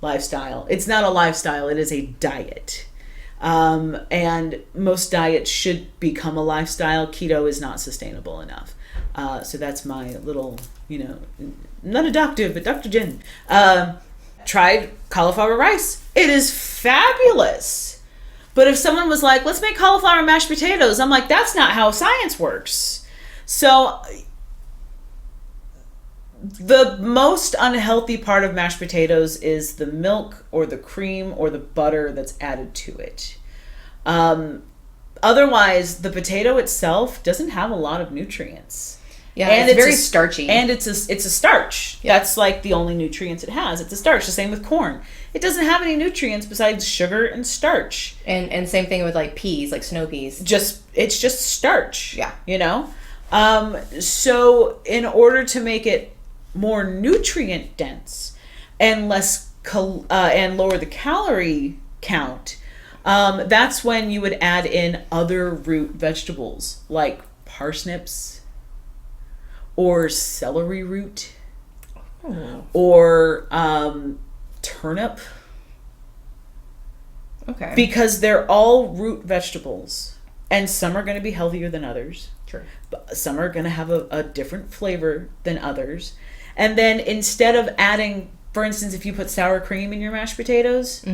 S3: lifestyle. It's not a lifestyle, it is a diet. And most diets should become a lifestyle. Keto is not sustainable enough. So that's my little, not a doctor, but Dr. Jenn. Tried cauliflower rice. It is fabulous. But if someone was like, let's make cauliflower mashed potatoes, I'm like, that's not how science works. So the most unhealthy part of mashed potatoes is the milk or the cream or the butter that's added to it. Otherwise, the potato itself doesn't have a lot of nutrients.
S2: Yeah, and it's very starchy.
S3: And it's a starch. Yeah. That's like the only nutrients it has. It's a starch. The same with corn. It doesn't have any nutrients besides sugar and starch.
S2: And same thing with like peas, like snow peas.
S3: It's just starch.
S2: Yeah.
S3: So in order to make it more nutrient dense and less and lower the calorie count, that's when you would add in other root vegetables like parsnips or celery root or turnip.
S2: Okay.
S3: Because they're all root vegetables, and some are going to be healthier than others.
S2: Sure.
S3: But some are going to have a different flavor than others. And then instead of adding, for instance, if you put sour cream in your mashed potatoes,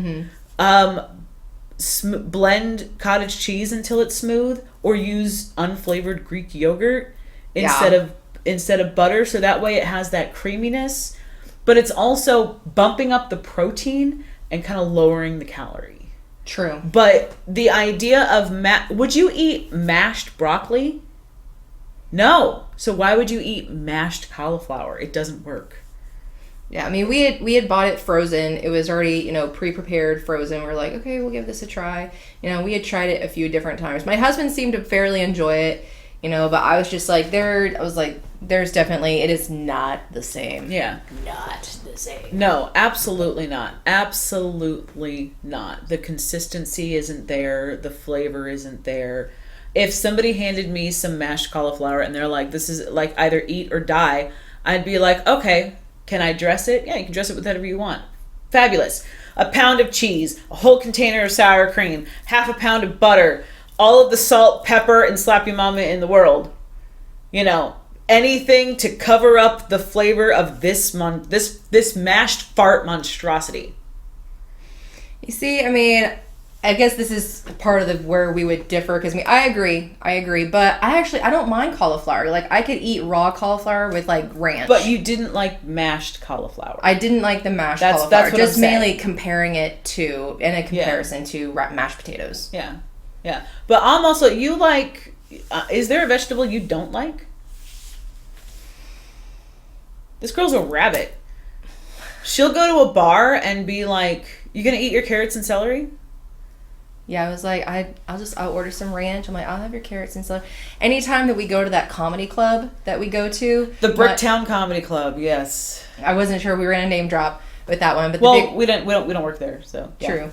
S3: blend cottage cheese until it's smooth, or use unflavored Greek yogurt instead of butter, so that way it has that creaminess, but it's also bumping up the protein and kind of lowering the calorie.
S2: True.
S3: But the idea of would you eat mashed broccoli? No. So why would you eat mashed cauliflower? It doesn't work.
S2: Yeah, I mean, we had bought it frozen. It was already, pre-prepared frozen. We're like, okay, we'll give this a try. We had tried it a few different times. My husband seemed to fairly enjoy it. you know, but I was just like, there's definitely, it is not the same.
S3: Yeah.
S2: Not the same.
S3: No, absolutely not. Absolutely not. The consistency isn't there. The flavor isn't there. If somebody handed me some mashed cauliflower and they're like, this is like either eat or die, I'd be like, okay, can I dress it? Yeah, you can dress it with whatever you want. Fabulous. A pound of cheese, a whole container of sour cream, half a pound of butter, all of the salt, pepper, and slap your mama in the world. You know, anything to cover up the flavor of this mashed fart monstrosity.
S2: You see, I mean, I guess this is part of where we would differ, because I agree, but I don't mind cauliflower. Like, I could eat raw cauliflower with like ranch.
S3: But you didn't like mashed cauliflower.
S2: I didn't like the mashed cauliflower.
S3: That's what
S2: just
S3: I'm saying.
S2: Mainly comparing it to, in a comparison to mashed potatoes.
S3: Yeah, yeah. But I'm also, you like, is there a vegetable you don't like? This girl's a rabbit. She'll go to a bar and be like, you gonna eat your carrots and celery?
S2: Yeah, I was like, I'll order some ranch. I'm like, I'll have your carrots and celery. Anytime that we go to that comedy club that we go to,
S3: the Bricktown Comedy Club, yes.
S2: I wasn't sure we were gonna name drop with that one, but
S3: we don't work there, so yeah.
S2: True.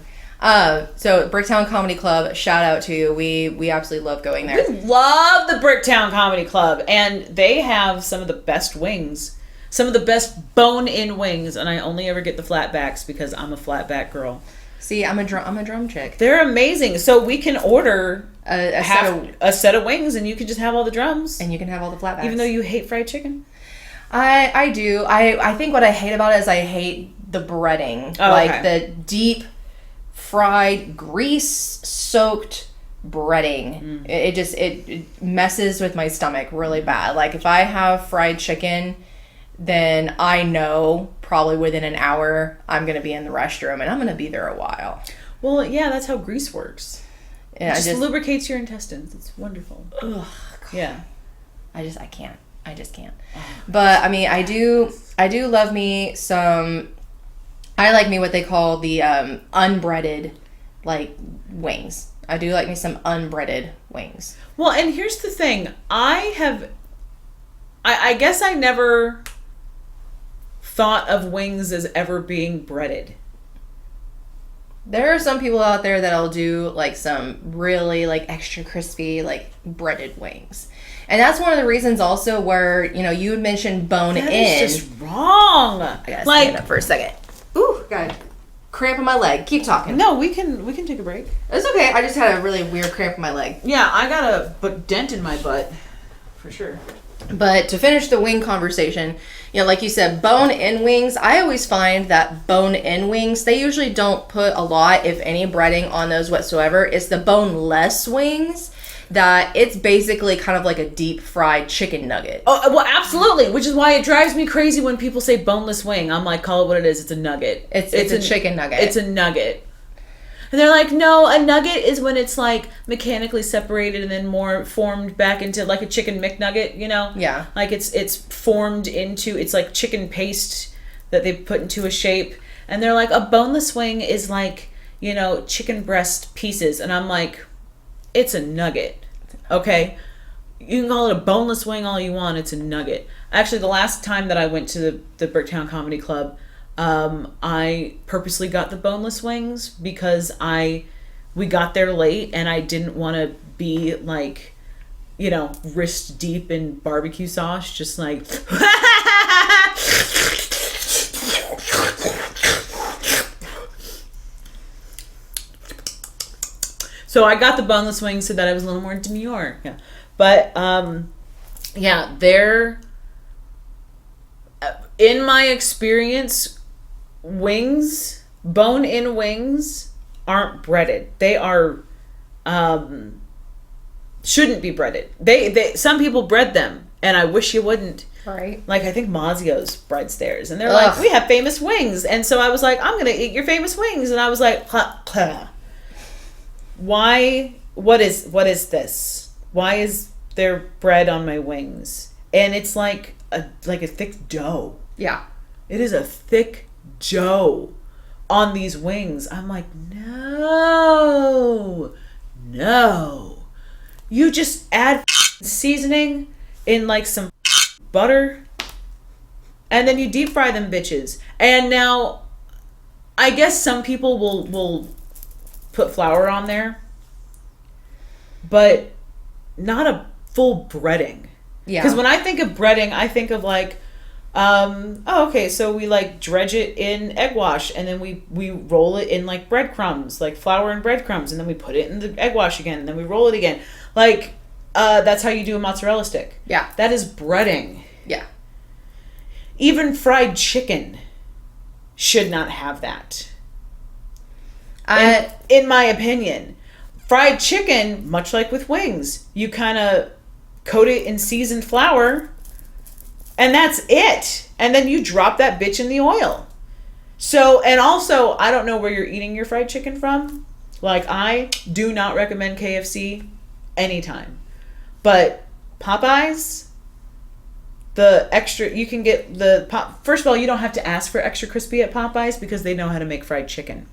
S2: So Bricktown Comedy Club, shout out to you. We absolutely love going there.
S3: We love the Bricktown Comedy Club, and they have some of the best wings, some of the best bone-in wings, and I only ever get the flatbacks because I'm a flatback girl.
S2: See, I'm a drum chick.
S3: They're amazing. So we can order
S2: a
S3: set of wings, and you can just have all the drums,
S2: and you can have all the flatbacks.
S3: Even though you hate fried chicken.
S2: I do. I think what I hate about it is I hate the breading, the deep fried grease-soaked breading. It messes with my stomach really bad. Like, if I have fried chicken, then I know probably within an hour I'm going to be in the restroom, and I'm going to be there a while.
S3: Well, yeah, that's how grease works.
S2: Yeah,
S3: it just lubricates your intestines. It's wonderful.
S2: Ugh, God.
S3: Yeah.
S2: I just can't. But I mean, I do love me some. I like me what they call the unbreaded, like, wings. I do like me some unbreaded wings.
S3: Well, and here's the thing. I guess I never thought of wings as ever being breaded.
S2: There are some people out there that'll do like some really like extra crispy like breaded wings. And that's one of the reasons also where, you know, you had mentioned bone in.
S3: That is just wrong.
S2: I gotta stand up for a second. Ooh, got a cramp in my leg. Keep talking.
S3: No, we can take a break.
S2: It's okay. I just had a really weird cramp in my leg.
S3: Yeah, I got a dent in my butt. For sure.
S2: But to finish the wing conversation, you know, like you said, bone-in wings, I always find that bone-in wings, they usually don't put a lot, if any, breading on those whatsoever. It's the boneless wings that it's basically kind of like a deep-fried chicken nugget.
S3: Oh, well, absolutely, which is why it drives me crazy when people say boneless wing. I'm like, call it what it is. It's a nugget.
S2: It's a chicken nugget.
S3: It's a nugget. And they're like, no, a nugget is when it's like mechanically separated and then more formed back into like a chicken McNugget, you know?
S2: Yeah.
S3: Like it's formed into, it's like chicken paste that they put into a shape. And they're like, a boneless wing is like, you know, chicken breast pieces. And I'm like, it's a nugget. Okay? You can call it a boneless wing all you want. It's a nugget. Actually, the last time that I went to the Bricktown Comedy Club, I purposely got the boneless wings because we got there late and I didn't want to be like, you know, wrist deep in barbecue sauce, just like so I got the boneless wings so that I was a little more demure. Yeah. But yeah, they're in my experience, wings, bone-in wings aren't breaded. They are shouldn't be breaded. They some people bread them, and I wish you wouldn't.
S2: Right.
S3: Like, I think Mazio's breads theirs, and they're like, we have famous wings. And so I was like, I'm gonna eat your famous wings. And I was like, why? What is this? Why is there bread on my wings? And it's like a thick dough.
S2: Yeah.
S3: It is a thick dough on these wings. I'm like, no. You just add seasoning in like some butter, and then you deep fry them bitches. And now, I guess some people will put flour on there, but not a full breading.
S2: Yeah.
S3: Because when I think of breading, I think of like, okay, so we like dredge it in egg wash, and then we roll it in like breadcrumbs, like flour and breadcrumbs, and then we put it in the egg wash again, and then we roll it again. Like, that's how you do a mozzarella stick.
S2: Yeah.
S3: That is breading.
S2: Yeah.
S3: Even fried chicken should not have that. In my opinion. Fried chicken, much like with wings, you kind of coat it in seasoned flour, and that's it. And then you drop that bitch in the oil. So, and also, I don't know where you're eating your fried chicken from. Like, I do not recommend KFC anytime. But Popeyes, the extra, you can get first of all, you don't have to ask for extra crispy at Popeyes because they know how to make fried chicken.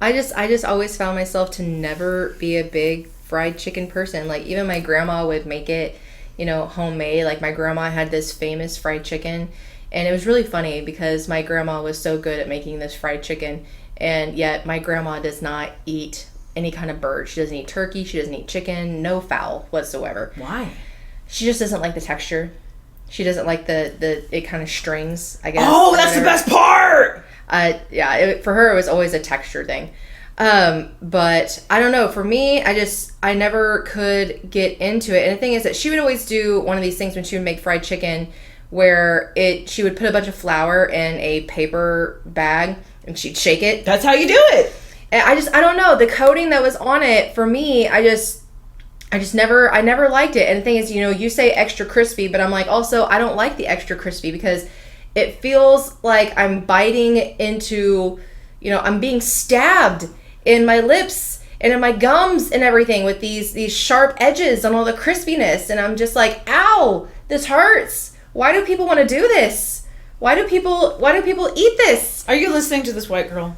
S2: I just always found myself to never be a big fried chicken person. Like, even my grandma would make it, homemade. Like, my grandma had this famous fried chicken, and it was really funny because my grandma was so good at making this fried chicken, and yet my grandma does not eat any kind of bird. She doesn't eat turkey. She doesn't eat chicken. No fowl whatsoever.
S3: Why?
S2: She just doesn't like the texture. She doesn't like it kind of strings, I guess.
S3: Oh, that's the best part!
S2: For her, it was always a texture thing. But I don't know. For me, I never could get into it. And the thing is that she would always do one of these things when she would make fried chicken where she would put a bunch of flour in a paper bag and she'd shake it.
S3: That's how you do it.
S2: And I don't know. The coating that was on it, for me, I never liked it. And the thing is, you say extra crispy, but I'm like, also, I don't like the extra crispy because it feels like I'm biting into, I'm being stabbed in my lips and in my gums and everything with these sharp edges on all the crispiness. And I'm just like, ow, this hurts. Why do people want to do this? Why do people eat this?
S3: Are you listening to this white girl?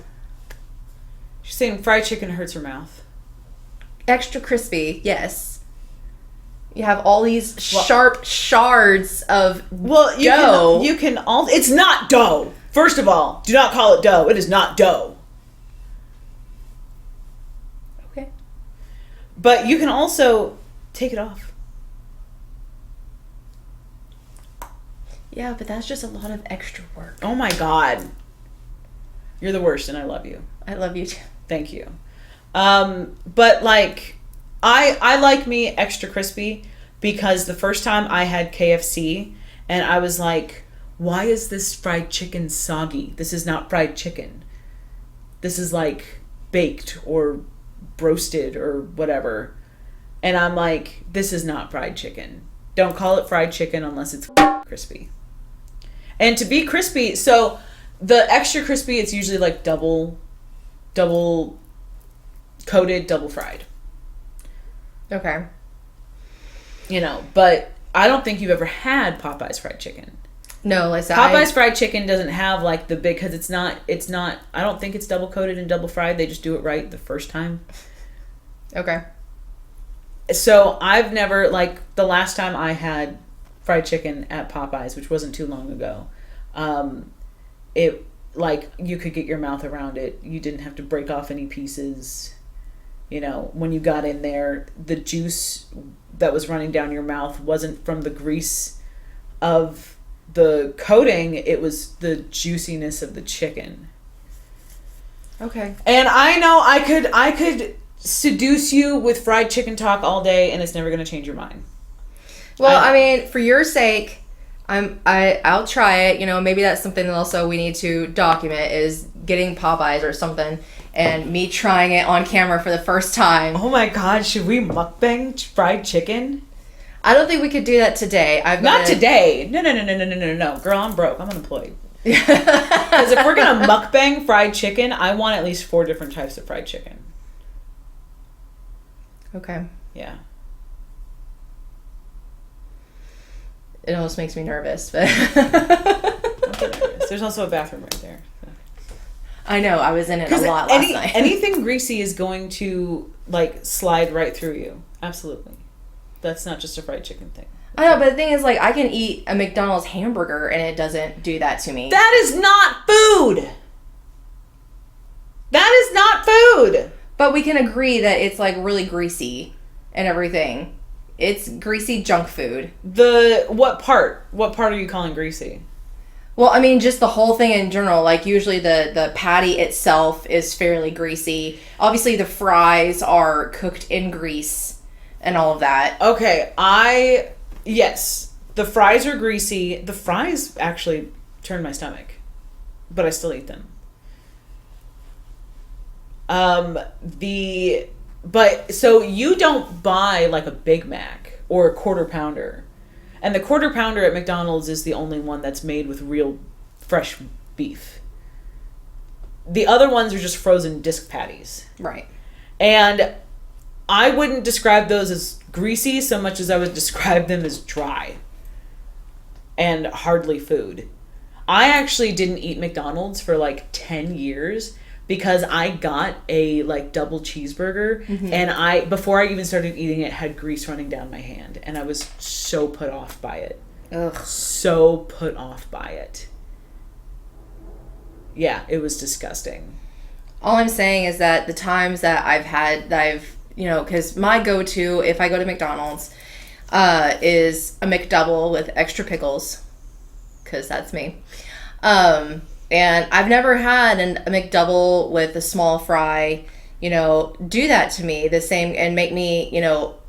S3: She's saying fried chicken hurts her mouth.
S2: Extra crispy, yes. You have all these sharp shards of dough.
S3: You can all. It's not dough. First of all, do not call it dough. It is not dough.
S2: Okay.
S3: But you can also take it off.
S2: Yeah, but that's just a lot of extra work.
S3: Oh my God. You're the worst, and I love you.
S2: I love you too.
S3: Thank you. But like, I like me extra crispy because the first time I had KFC and I was like, why is this fried chicken soggy? This is not fried chicken. This is like baked or broasted or whatever. And I'm like, this is not fried chicken. Don't call it fried chicken unless it's crispy. And to be crispy, so the extra crispy, it's usually like double coated, double fried.
S2: Okay.
S3: But I don't think you've ever had Popeye's fried chicken.
S2: No, like
S3: Popeye's fried chicken doesn't have like the big, because it's not, I don't think it's double coated and double fried. They just do it right the first time.
S2: Okay.
S3: So I've never, like, the last time I had fried chicken at Popeye's, which wasn't too long ago, it, like, you could get your mouth around it. You didn't have to break off any pieces. When you got in there, the juice that was running down your mouth wasn't from the grease of the coating. It was the juiciness of the chicken.
S2: Okay.
S3: And I know I could seduce you with fried chicken talk all day, and it's never going to change your mind.
S2: Well, I mean, for your sake, I'll try it. Maybe that's something that also we need to document is getting Popeyes or something and me trying it on camera for the first time.
S3: Oh my God, should we mukbang fried chicken?
S2: I don't think we could do that today.
S3: Not today. No. Girl, I'm broke. I'm unemployed. Because if we're going to mukbang fried chicken, I want at least 4 different types of fried chicken.
S2: Okay.
S3: Yeah.
S2: It almost makes me nervous, but
S3: Don't get nervous. There's also a bathroom right there. So.
S2: I know, I was in it a lot last night.
S3: Anything greasy is going to, like, slide right through you. Absolutely. That's not just a fried chicken thing.
S2: I know, but the thing is, like, I can eat a McDonald's hamburger and it doesn't do that to me.
S3: That is not food! That is not food!
S2: But we can agree that it's, like, really greasy and everything. It's greasy junk food.
S3: What part? What part are you calling greasy?
S2: Well, I mean, just the whole thing in general. Like, usually the patty itself is fairly greasy. Obviously, the fries are cooked in grease and all of that.
S3: Okay, yes, the fries are greasy. The fries actually turn my stomach, but I still eat them. So you don't buy like a Big Mac or a Quarter Pounder. And the Quarter Pounder at McDonald's is the only one that's made with real fresh beef. The other ones are just frozen disc patties.
S2: Right.
S3: And I wouldn't describe those as greasy so much as I would describe them as dry and hardly food. I actually didn't eat McDonald's for like 10 years because I got a like double cheeseburger and before I even started eating it had grease running down my hand and I was so put off by it.
S2: Ugh.
S3: So put off by it. Yeah, it was disgusting.
S2: All I'm saying is that the times that because my go-to if I go to McDonald's is a McDouble with extra pickles, because that's me. And I've never had a McDouble with a small fry, do that to me the same and make me,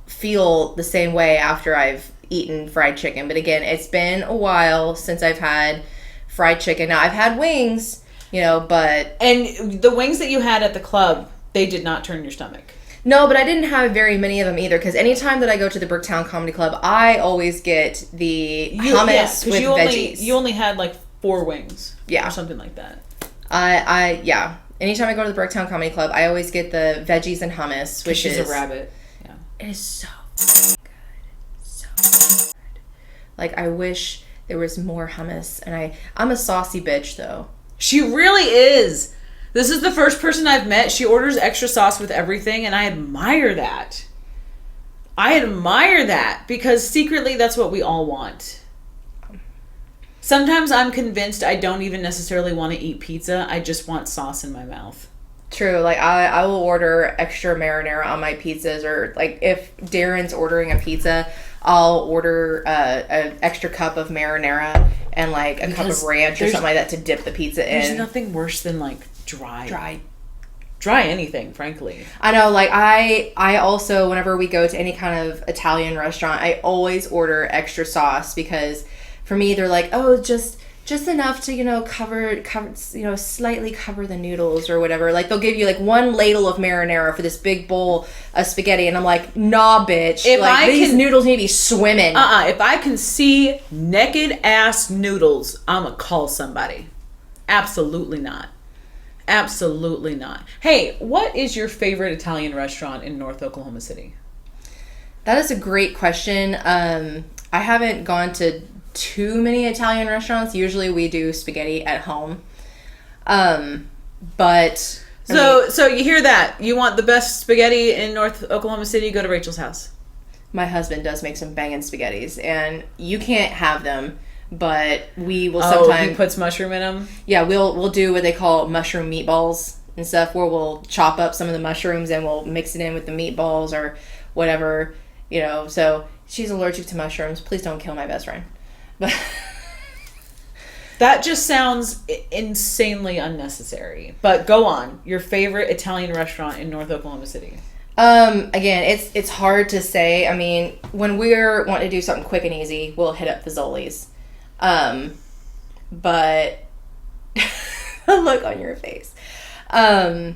S2: feel the same way after I've eaten fried chicken. But again, it's been a while since I've had fried chicken. Now I've had wings, but...
S3: And the wings that you had at the club, they did not turn your stomach.
S2: No, but I didn't have very many of them either, because anytime that I go to the Bricktown Comedy Club, I always get the hummus with veggies.
S3: You only had like 4 wings.
S2: Yeah.
S3: Or something like that.
S2: Yeah. Anytime I go to the Bricktown Comedy Club, I always get the veggies and hummus, which is...
S3: She's a rabbit. Yeah.
S2: It is so good. So good. Like, I wish there was more hummus, and I'm a saucy bitch, though.
S3: She really is. This is the first person I've met. She orders extra sauce with everything, and I admire that. I admire that, because secretly that's what we all want. Sometimes I'm convinced I don't even necessarily want to eat pizza. I just want sauce in my mouth.
S2: True. Like, I will order extra marinara on my pizzas, or, like, if Darren's ordering a pizza, I'll order an extra cup of marinara and, like, a cup of ranch or something like that to dip the pizza in.
S3: There's nothing worse than, like, dry anything, frankly.
S2: I know, like, I also, whenever we go to any kind of Italian restaurant, I always order extra sauce, because for me, they're like, oh, just enough to, cover, slightly cover the noodles or whatever. Like, they'll give you, like, one ladle of marinara for this big bowl of spaghetti, and I'm like, nah, bitch. These noodles need to be swimming.
S3: If I can see naked ass noodles, I'ma call somebody. Absolutely not. Absolutely not. Hey, what is your favorite Italian restaurant in North Oklahoma City?
S2: That is a great question. I haven't gone to too many Italian restaurants. Usually we do spaghetti at home. But...
S3: So you hear that? You want the best spaghetti in North Oklahoma City? Go to Rachel's house.
S2: My husband does make some banging spaghettis, and you can't have them, but we will sometimes...
S3: Oh, he puts mushroom in them?
S2: Yeah, we'll do what they call mushroom meatballs and stuff, where we'll chop up some of the mushrooms and we'll mix it in with the meatballs or whatever, So she's allergic to mushrooms. Please don't kill my best friend. But
S3: that just sounds insanely unnecessary. But go on. Your favorite Italian restaurant in North Oklahoma City?
S2: Again, it's hard to say. I mean, when we're wanting to do something quick and easy, we'll hit up Fazoli's. But the look on your face. I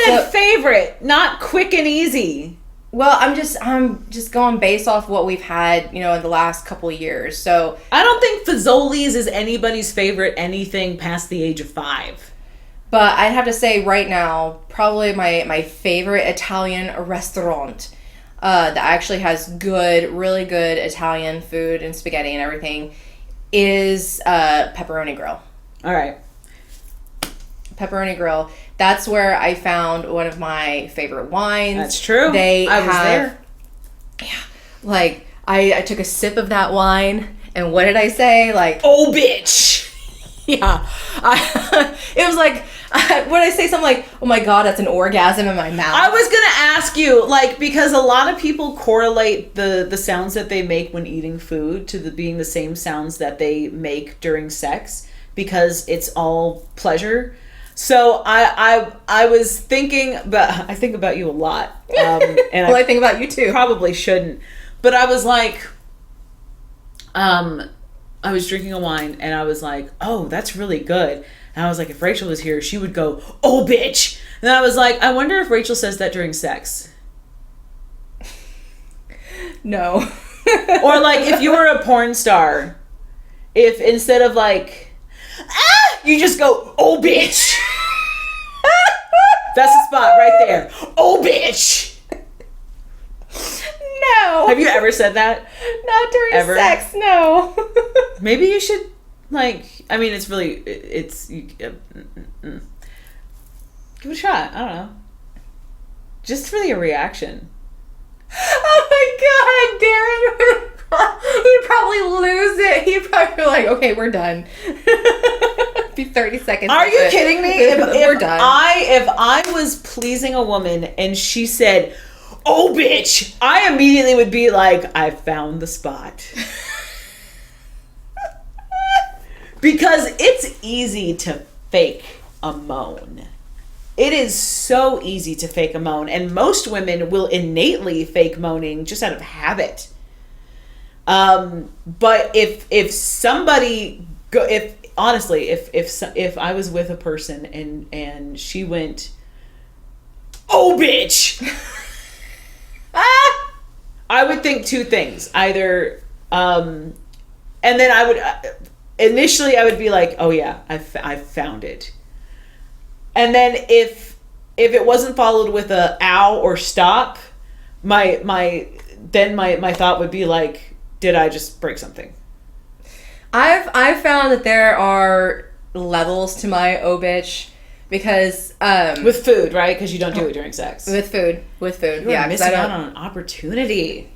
S3: said favorite, not quick and easy.
S2: Well, I'm just going based off what we've had, in the last couple of years. So
S3: I don't think Fazoli's is anybody's favorite anything past the age of 5.
S2: But I'd have to say right now, probably my favorite Italian restaurant that actually has really good Italian food and spaghetti and everything is Pepperoni Grill.
S3: All right.
S2: Pepperoni Grill. That's where I found one of my favorite wines.
S3: That's true. I was there.
S2: Yeah. Like, I took a sip of that wine, and what did I say? Like,
S3: oh, bitch.
S2: Yeah. It was like, what did I say? Something like, oh my God, that's an orgasm in my mouth.
S3: I was going to ask you, like, because a lot of people correlate the sounds that they make when eating food to being the same sounds that they make during sex, because it's all pleasure. So I was thinking, but I think about you a lot. And
S2: well, I think about you too.
S3: Probably shouldn't. But I was like, I was drinking a wine and I was like, oh, that's really good. And I was like, if Rachel was here, she would go, oh, bitch. And I was like, I wonder if Rachel says that during sex.
S2: No.
S3: Or like if you were a porn star, if instead of like, ah, you just go, oh, bitch. That's the spot right there. Oh, bitch.
S2: No.
S3: Have you ever said that?
S2: Not during sex, no.
S3: Maybe you should, like, I mean, it's really, give it a shot. I don't know. Just for the reaction.
S2: Oh my God, Darren. He'd probably lose it. He'd probably be like, okay, we're done. Be 30 seconds.
S3: Are you kidding me? If
S2: we're done.
S3: If I was pleasing a woman and she said, oh, bitch, I immediately would be like, I found the spot. Because it's easy to fake a moan. It is so easy to fake a moan. And most women will innately fake moaning just out of habit. But if somebody, honestly, if I was with a person and she went, oh, bitch, I would think two things. Either, and then I would, initially I would be like, oh yeah, I found it. And then if it wasn't followed with a ow or stop, my thought would be like, did I just break something?
S2: I've found that there are levels to my oh bitch, because
S3: with food, right? Because you don't do it during sex.
S2: With food,
S3: You're missing out on an opportunity.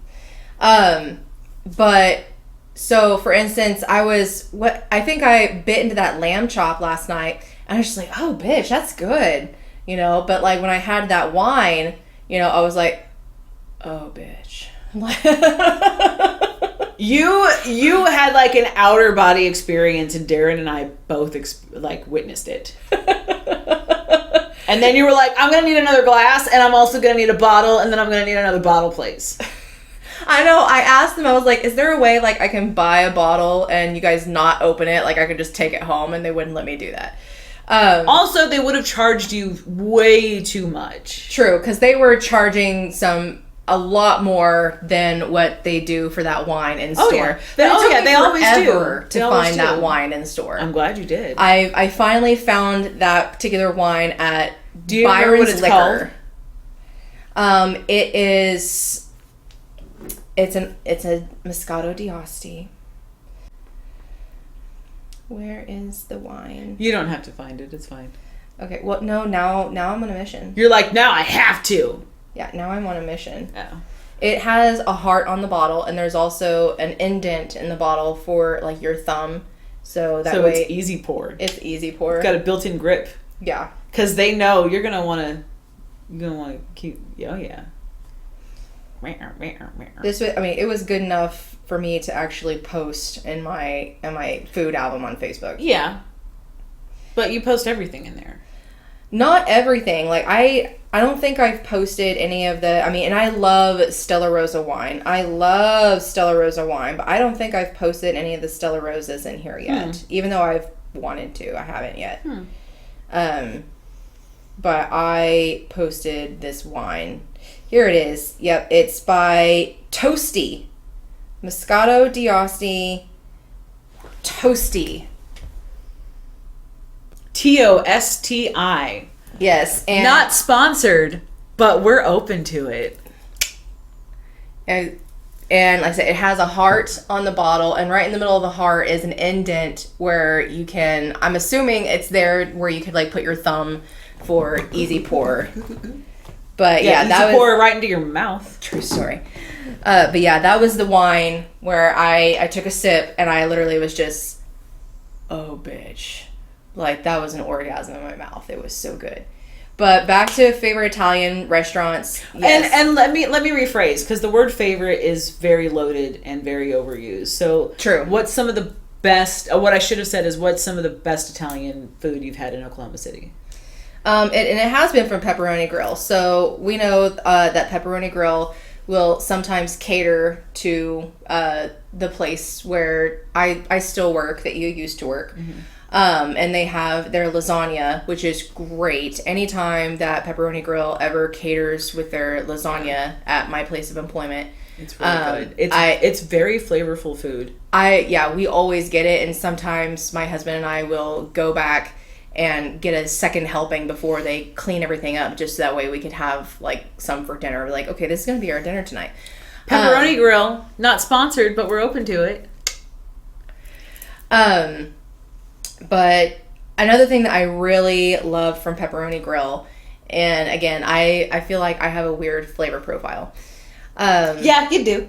S2: But so for instance, I think I bit into that lamb chop last night, and I was just like, oh bitch, that's good, But like when I had that wine, I was like, oh bitch.
S3: You had like an outer body experience, and Darren and I both witnessed it. And then you were like, I'm gonna need another glass, and I'm also gonna need a bottle, and then I'm gonna need another bottle, please.
S2: I know. I asked them, I was like, is there a way like I can buy a bottle and you guys not open it? Like I could just take it home, and they wouldn't let me do that.
S3: Also, they would have charged you way too much.
S2: True, because they were charging a lot more than what they do for that wine in store.
S3: Oh yeah, they always do.
S2: To find that wine in store.
S3: I'm glad you did.
S2: I finally found that particular wine at
S3: Do you
S2: Byron's
S3: remember what it's
S2: Liquor.
S3: called?
S2: It is. It's a Moscato d'Asti. Where is the wine?
S3: You don't have to find it. It's fine.
S2: Okay. Well, no. Now I'm on a mission.
S3: You're like, now I have to.
S2: Yeah. Now I'm on a mission.
S3: Oh.
S2: It has a heart on the bottle, and there's also an indent in the bottle for like your thumb, so that way
S3: it's easy pour.
S2: It's easy pour.
S3: It's got a built-in grip.
S2: Yeah.
S3: Because they know you're gonna want to keep. Oh yeah.
S2: This was, it was good enough for me to actually post in my food album on Facebook.
S3: Yeah. But you post everything in there.
S2: Not everything. Like I don't think I've posted any of the, and I love Stella Rosa wine. I love Stella Rosa wine, but I don't think I've posted any of the Stella Rosas in here yet. Even though I've wanted to, I haven't yet. But I posted this wine. Here it is. Yep, it's by Toasty. Moscato d'Asti Toasty.
S3: Tosti.
S2: Yes, and
S3: not sponsored, but we're open to it.
S2: And And like I said, it has a heart on the bottle, and right in the middle of the heart is an indent where you can, I'm assuming it's there where you could like put your thumb for easy pour. But yeah, that was
S3: pour it right into your mouth.
S2: True story. But yeah, that was the wine where I took a sip and I literally was just, oh bitch. Like that was an orgasm in my mouth. It was so good. But back to favorite Italian restaurants. Yes.
S3: And let me rephrase, because the word favorite is very loaded and very overused. So
S2: true.
S3: What's some of the best, what I should have said is, what's some of the best Italian food you've had in Oklahoma City?
S2: And it has been from Pepperoni Grill. So we know that Pepperoni Grill will sometimes cater to the place where I still work, that you used to work. Mm-hmm. And they have their lasagna, which is great. Anytime that Pepperoni Grill ever caters with their lasagna at my place of employment,
S3: it's really good. It's very flavorful food.
S2: We always get it, and sometimes my husband and I will go back and get a second helping before they clean everything up, just so that way we could have like some for dinner. We're like, okay, this is gonna be our dinner tonight.
S3: Pepperoni Grill, not sponsored, but we're open to it.
S2: But another thing that I really love from Pepperoni Grill, and again, I feel like I have a weird flavor profile.
S3: Yeah, you do.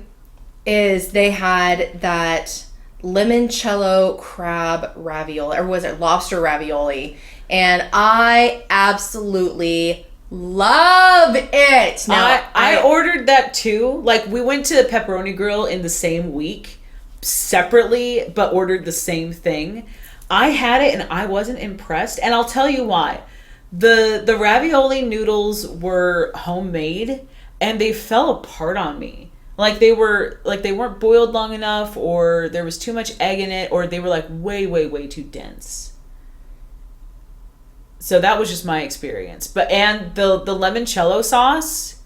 S2: Is they had that limoncello crab ravioli, or was it lobster ravioli? And I absolutely love it.
S3: Now, I ordered that too. Like, we went to the Pepperoni Grill in the same week, separately, but ordered the same thing. I had it and I wasn't impressed, and I'll tell you why. The ravioli noodles were homemade and they fell apart on me. They weren't boiled long enough, or there was too much egg in it, or they were like way too dense. So that was just my experience. And the limoncello sauce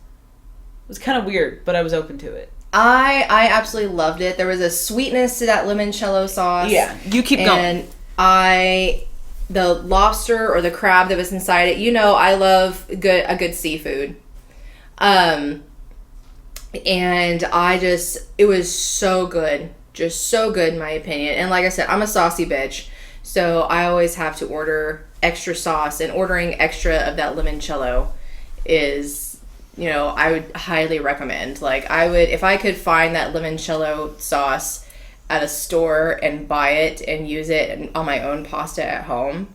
S3: was kind of weird, but I was open to it.
S2: I absolutely loved it. There was a sweetness to that limoncello sauce.
S3: Yeah, you keep going.
S2: And the lobster or the crab that was inside it, I love a good seafood. And it was so good. Just so good in my opinion. And like I said, I'm a saucy bitch. So I always have to order extra sauce, and ordering extra of that limoncello is, I would highly recommend. Like if I could find that limoncello sauce at a store and buy it and use it on my own pasta at home,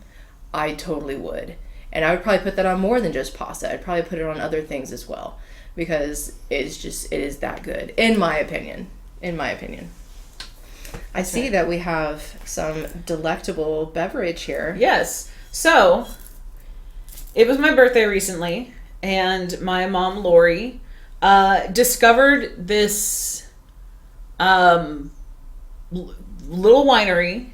S2: I totally would. And I would probably put that on more than just pasta. I'd probably put it on other things as well, because it is that good, in my opinion. I see that we have some delectable beverage here.
S3: Yes. So, it was my birthday recently, and my mom, Lori, discovered this little winery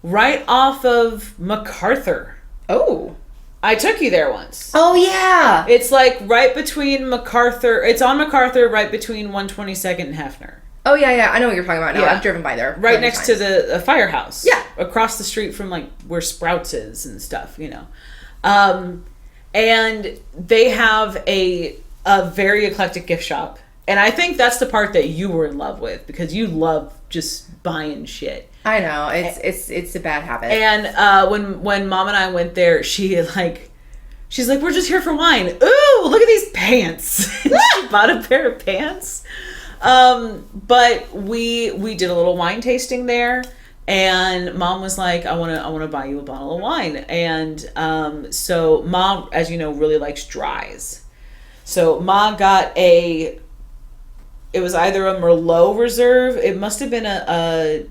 S3: right off of MacArthur.
S2: Oh.
S3: I took you there once.
S2: Oh, yeah.
S3: It's like right between MacArthur. It's on MacArthur, right between 122nd and Hefner.
S2: Oh, yeah. I know what you're talking about now. Yeah. I've driven by there.
S3: Right next to the firehouse.
S2: Yeah.
S3: Across the street from like where Sprouts is and stuff, And they have a very eclectic gift shop. And I think that's the part that you were in love with, because you love just buying shit.
S2: I know. It's a bad habit.
S3: And when Mom and I went there, she's like, we're just here for wine. Ooh, look at these pants. She bought a pair of pants. But we did a little wine tasting there, and Mom was like, I want to buy you a bottle of wine. And so Mom, as you know, really likes dries. So Mom got it was either a Merlot Reserve. It must have been a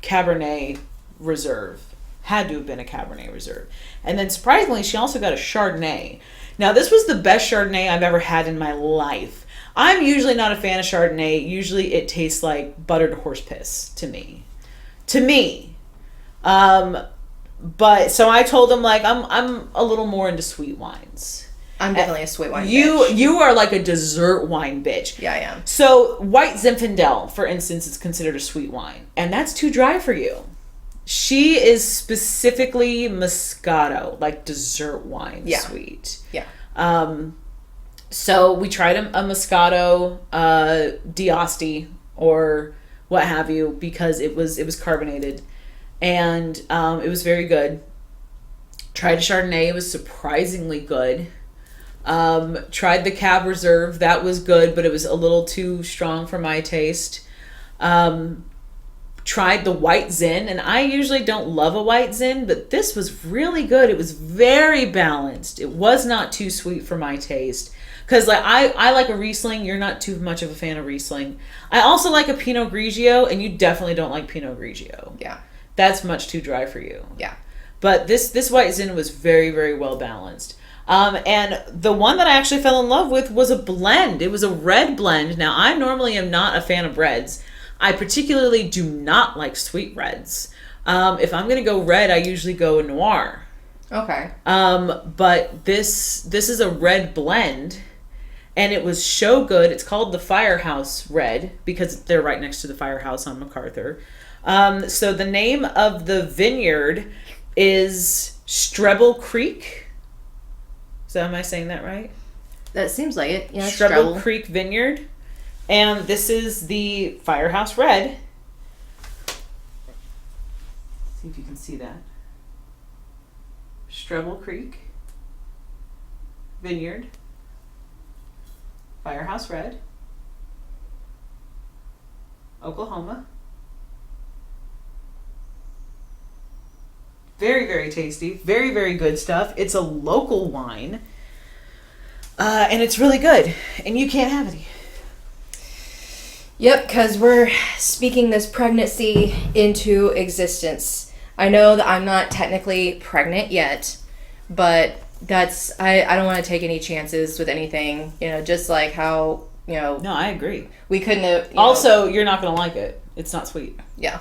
S3: Cabernet Reserve. Had to have been a Cabernet Reserve. And then surprisingly, she also got a Chardonnay. Now, this was the best Chardonnay I've ever had in my life. I'm usually not a fan of Chardonnay. Usually it tastes like buttered horse piss to me. But so I told him, like, I'm a little more into sweet wines.
S2: I'm definitely a sweet wine bitch.
S3: You are like a dessert wine bitch.
S2: Yeah, I am.
S3: So white Zinfandel, for instance, is considered a sweet wine, and that's too dry for you. She is specifically Moscato, like dessert wine, sweet.
S2: Yeah.
S3: So we tried a Moscato D'Asti or what have you, because it was carbonated, and it was very good. Tried a Chardonnay, it was surprisingly good. Tried the Cab Reserve, that was good, but it was a little too strong for my taste. Tried the White Zin, and I usually don't love a White Zin, but this was really good. It was very balanced. It was not too sweet for my taste. Because like I like a Riesling. You're not too much of a fan of Riesling. I also like a Pinot Grigio, and you definitely don't like Pinot Grigio.
S2: Yeah.
S3: That's much too dry for you.
S2: Yeah.
S3: But this White Zin was very, very well balanced. And the one that I actually fell in love with was a blend. It was a red blend. Now, I normally am not a fan of reds. I particularly do not like sweet reds. If I'm going to go red, I usually go noir.
S2: Okay.
S3: But this is a red blend. And it was so good. It's called the Firehouse Red because they're right next to the firehouse on MacArthur. So the name of the vineyard is Strebel Creek. So am I saying that right?
S2: That seems like it. Yeah,
S3: Strebel Creek Vineyard. And this is the Firehouse Red. See if you can see that. Strebel Creek Vineyard. Firehouse Red, Oklahoma. Very, very tasty. Very, very good stuff. It's a local wine. And it's really good. And you can't have any.
S2: Yep, because we're speaking this pregnancy into existence. I know that I'm not technically pregnant yet, but that's I don't want to take any chances with anything, just like how,
S3: No, I agree.
S2: we couldn't have...
S3: Also, you're not going to like it. It's not sweet.
S2: Yeah.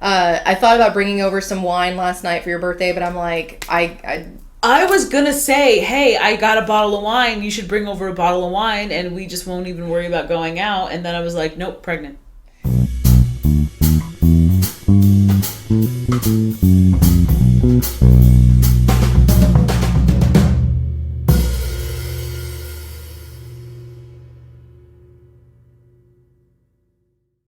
S2: I thought about bringing over some wine last night for your birthday, but I'm like, I
S3: was going to say, hey, I got a bottle of wine. You should bring over a bottle of wine, and we just won't even worry about going out. And then I was like, nope, pregnant.